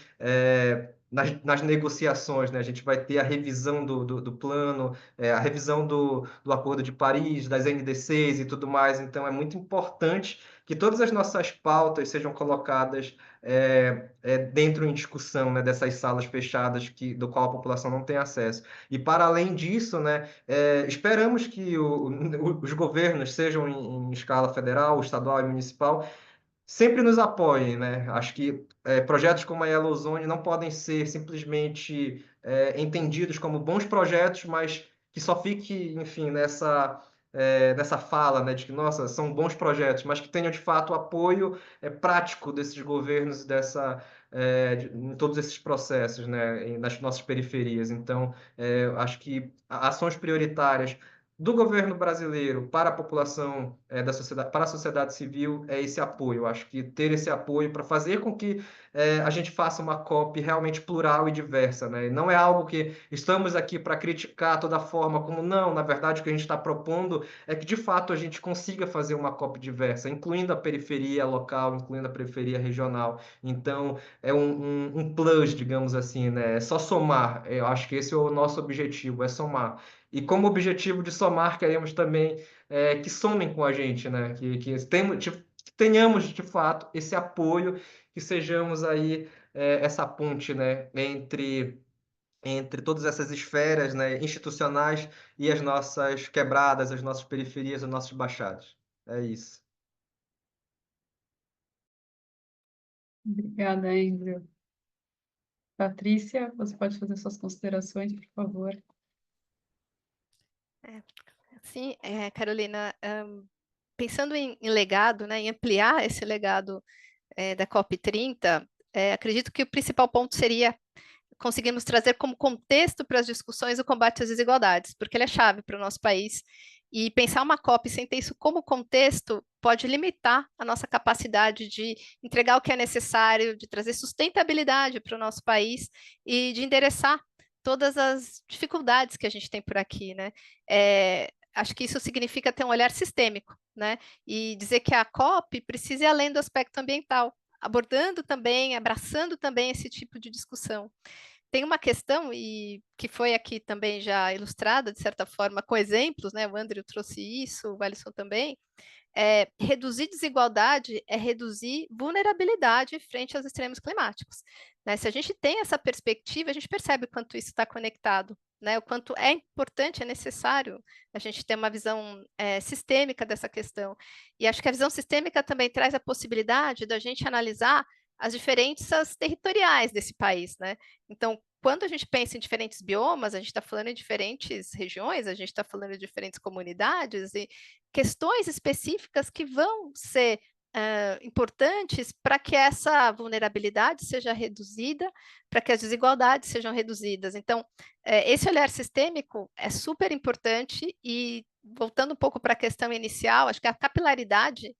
nas negociações, né, a gente vai ter a revisão do plano, a revisão do Acordo de Paris, das NDCs e tudo mais. Então, é muito importante que todas as nossas pautas sejam colocadas dentro em discussão, né, dessas salas fechadas do qual a população não tem acesso. E, para além disso, né, esperamos que os governos, sejam em escala federal, estadual e municipal, sempre nos apoiem, né? Acho que projetos como a Yellow Zone não podem ser simplesmente entendidos como bons projetos, mas que só fique, enfim, nessa fala, né, de que, nossa, são bons projetos, mas que tenham, de fato, apoio prático desses governos em todos esses processos, né, nas nossas periferias. Então, acho que ações prioritárias do governo brasileiro para a população da sociedade, para a sociedade civil é esse apoio. Eu acho que ter esse apoio para fazer com que a gente faça uma COP realmente plural e diversa, né? Não é algo que estamos aqui para criticar toda a forma como não. Na verdade, o que a gente está propondo é que de fato a gente consiga fazer uma COP diversa, incluindo a periferia local, incluindo a periferia regional. Então é um plus, digamos assim, né? É só somar. Eu acho que esse é o nosso objetivo, é somar. E como objetivo de somar, queremos também que somem com a gente, né? Que tenhamos, de fato, esse apoio, que sejamos aí essa ponte, né? Entre todas essas esferas, né, institucionais e as nossas quebradas, as nossas periferias, as nossas baixadas. É isso. Obrigada, Andrew. Patrícia, você pode fazer suas considerações, por favor? Sim, Carolina, pensando em legado, né, em ampliar esse legado da COP30, acredito que o principal ponto seria conseguirmos trazer como contexto para as discussões o combate às desigualdades, porque ele é chave para o nosso país. E pensar uma COP sem ter isso como contexto pode limitar a nossa capacidade de entregar o que é necessário, de trazer sustentabilidade para o nosso país e de endereçar todas as dificuldades que a gente tem por aqui, né? Acho que isso significa ter um olhar sistêmico, né? E dizer que a COP precisa ir além do aspecto ambiental, abordando também, abraçando também esse tipo de discussão. Tem uma questão, e que foi aqui também já ilustrada, de certa forma, com exemplos, né? O Andrew trouxe isso, o Wellington também, reduzir desigualdade é reduzir vulnerabilidade frente aos extremos climáticos, né? Se a gente tem essa perspectiva, a gente percebe o quanto isso está conectado, né? O quanto é importante, é necessário a gente ter uma visão sistêmica dessa questão. E acho que a visão sistêmica também traz a possibilidade da gente analisar as diferenças territoriais desse país, né? Então, quando a gente pensa em diferentes biomas, a gente está falando em diferentes regiões, a gente está falando de diferentes comunidades e questões específicas que vão ser importantes para que essa vulnerabilidade seja reduzida, para que as desigualdades sejam reduzidas. Então, esse olhar sistêmico é super importante e, voltando um pouco para a questão inicial, acho que a capilaridade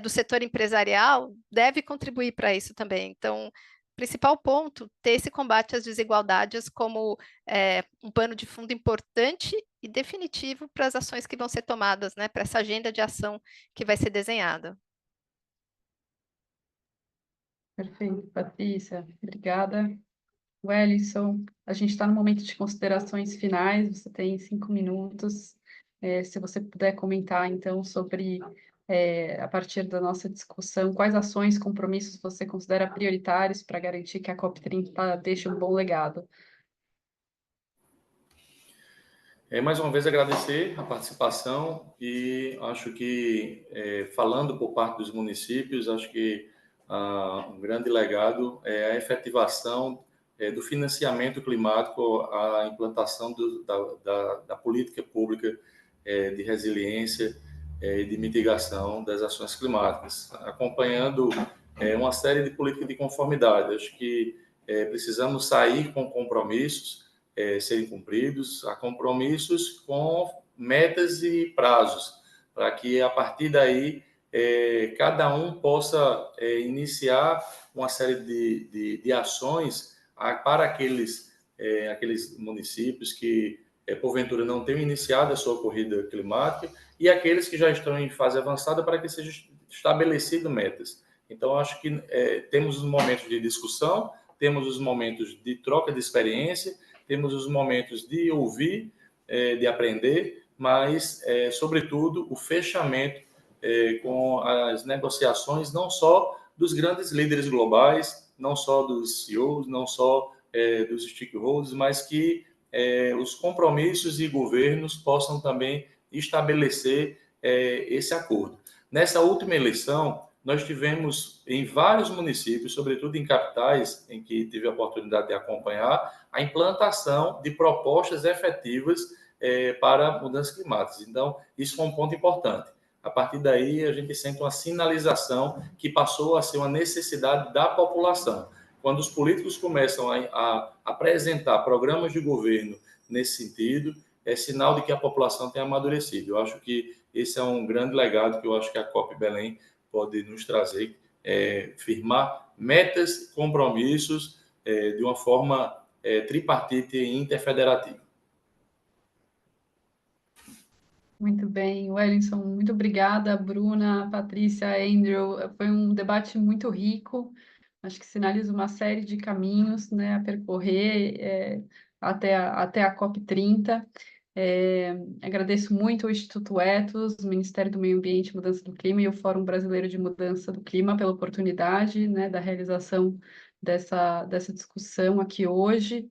do setor empresarial deve contribuir para isso também. Então, principal ponto, ter esse combate às desigualdades como um pano de fundo importante e definitivo para as ações que vão ser tomadas, né, para essa agenda de ação que vai ser desenhada. Perfeito, Patrícia. Obrigada. Wellington, a gente está no momento de considerações finais, você tem 5 minutos. Se você puder comentar, então, sobre, a partir da nossa discussão, quais ações, compromissos você considera prioritários para garantir que a COP30 deixe um bom legado. Mais uma vez agradecer a participação e acho que, falando por parte dos municípios, acho que um grande legado é a efetivação do financiamento climático, a implantação da política pública de resiliência e de mitigação das ações climáticas, acompanhando uma série de políticas de conformidade. Acho que precisamos sair com compromissos serem cumpridos, a compromissos com metas e prazos, para que a partir daí cada um possa iniciar uma série de ações para aqueles municípios que porventura não tenham iniciado a sua corrida climática e aqueles que já estão em fase avançada para que sejam estabelecidas metas. Então, acho que temos os momentos de discussão, temos os momentos de troca de experiência, temos os momentos de ouvir, de aprender, mas, sobretudo, o fechamento com as negociações, não só dos grandes líderes globais, não só dos CEOs, não só dos stakeholders, mas que os compromissos e governos possam também estabelecer esse acordo. Nessa última eleição, nós tivemos em vários municípios, sobretudo em capitais, em que tive a oportunidade de acompanhar, a implantação de propostas efetivas para mudanças climáticas. Então, isso foi um ponto importante. A partir daí, a gente sente uma sinalização que passou a ser uma necessidade da população. Quando os políticos começam a apresentar programas de governo nesse sentido, é sinal de que a população tem amadurecido. Eu acho que esse é um grande legado que eu acho que a COP Belém pode nos trazer, firmar metas, compromissos de uma forma tripartite e interfederativa. Muito bem, Wellington, muito obrigada, Bruna, Patrícia, Andrew. Foi um debate muito rico, acho que sinaliza uma série de caminhos, né, a percorrer até a COP30. Agradeço muito ao Instituto Ethos, o Ministério do Meio Ambiente e Mudança do Clima e o Fórum Brasileiro de Mudança do Clima pela oportunidade, né, da realização dessa discussão aqui hoje.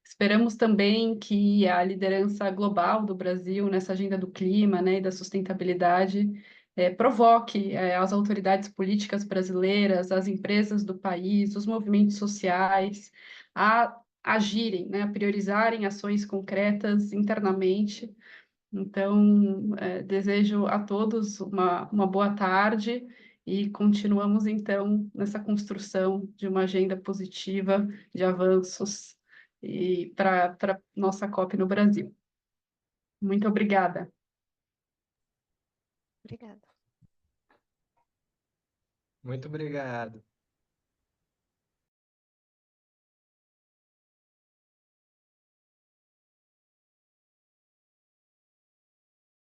Esperamos também que a liderança global do Brasil nessa agenda do clima, né, e da sustentabilidade provoque as autoridades políticas brasileiras, as empresas do país, os movimentos sociais a agirem, né, a priorizarem ações concretas internamente. Então, desejo a todos uma boa tarde e continuamos, então, nessa construção de uma agenda positiva de avanços e para nossa COP no Brasil. Muito obrigada. Obrigada. Muito obrigado.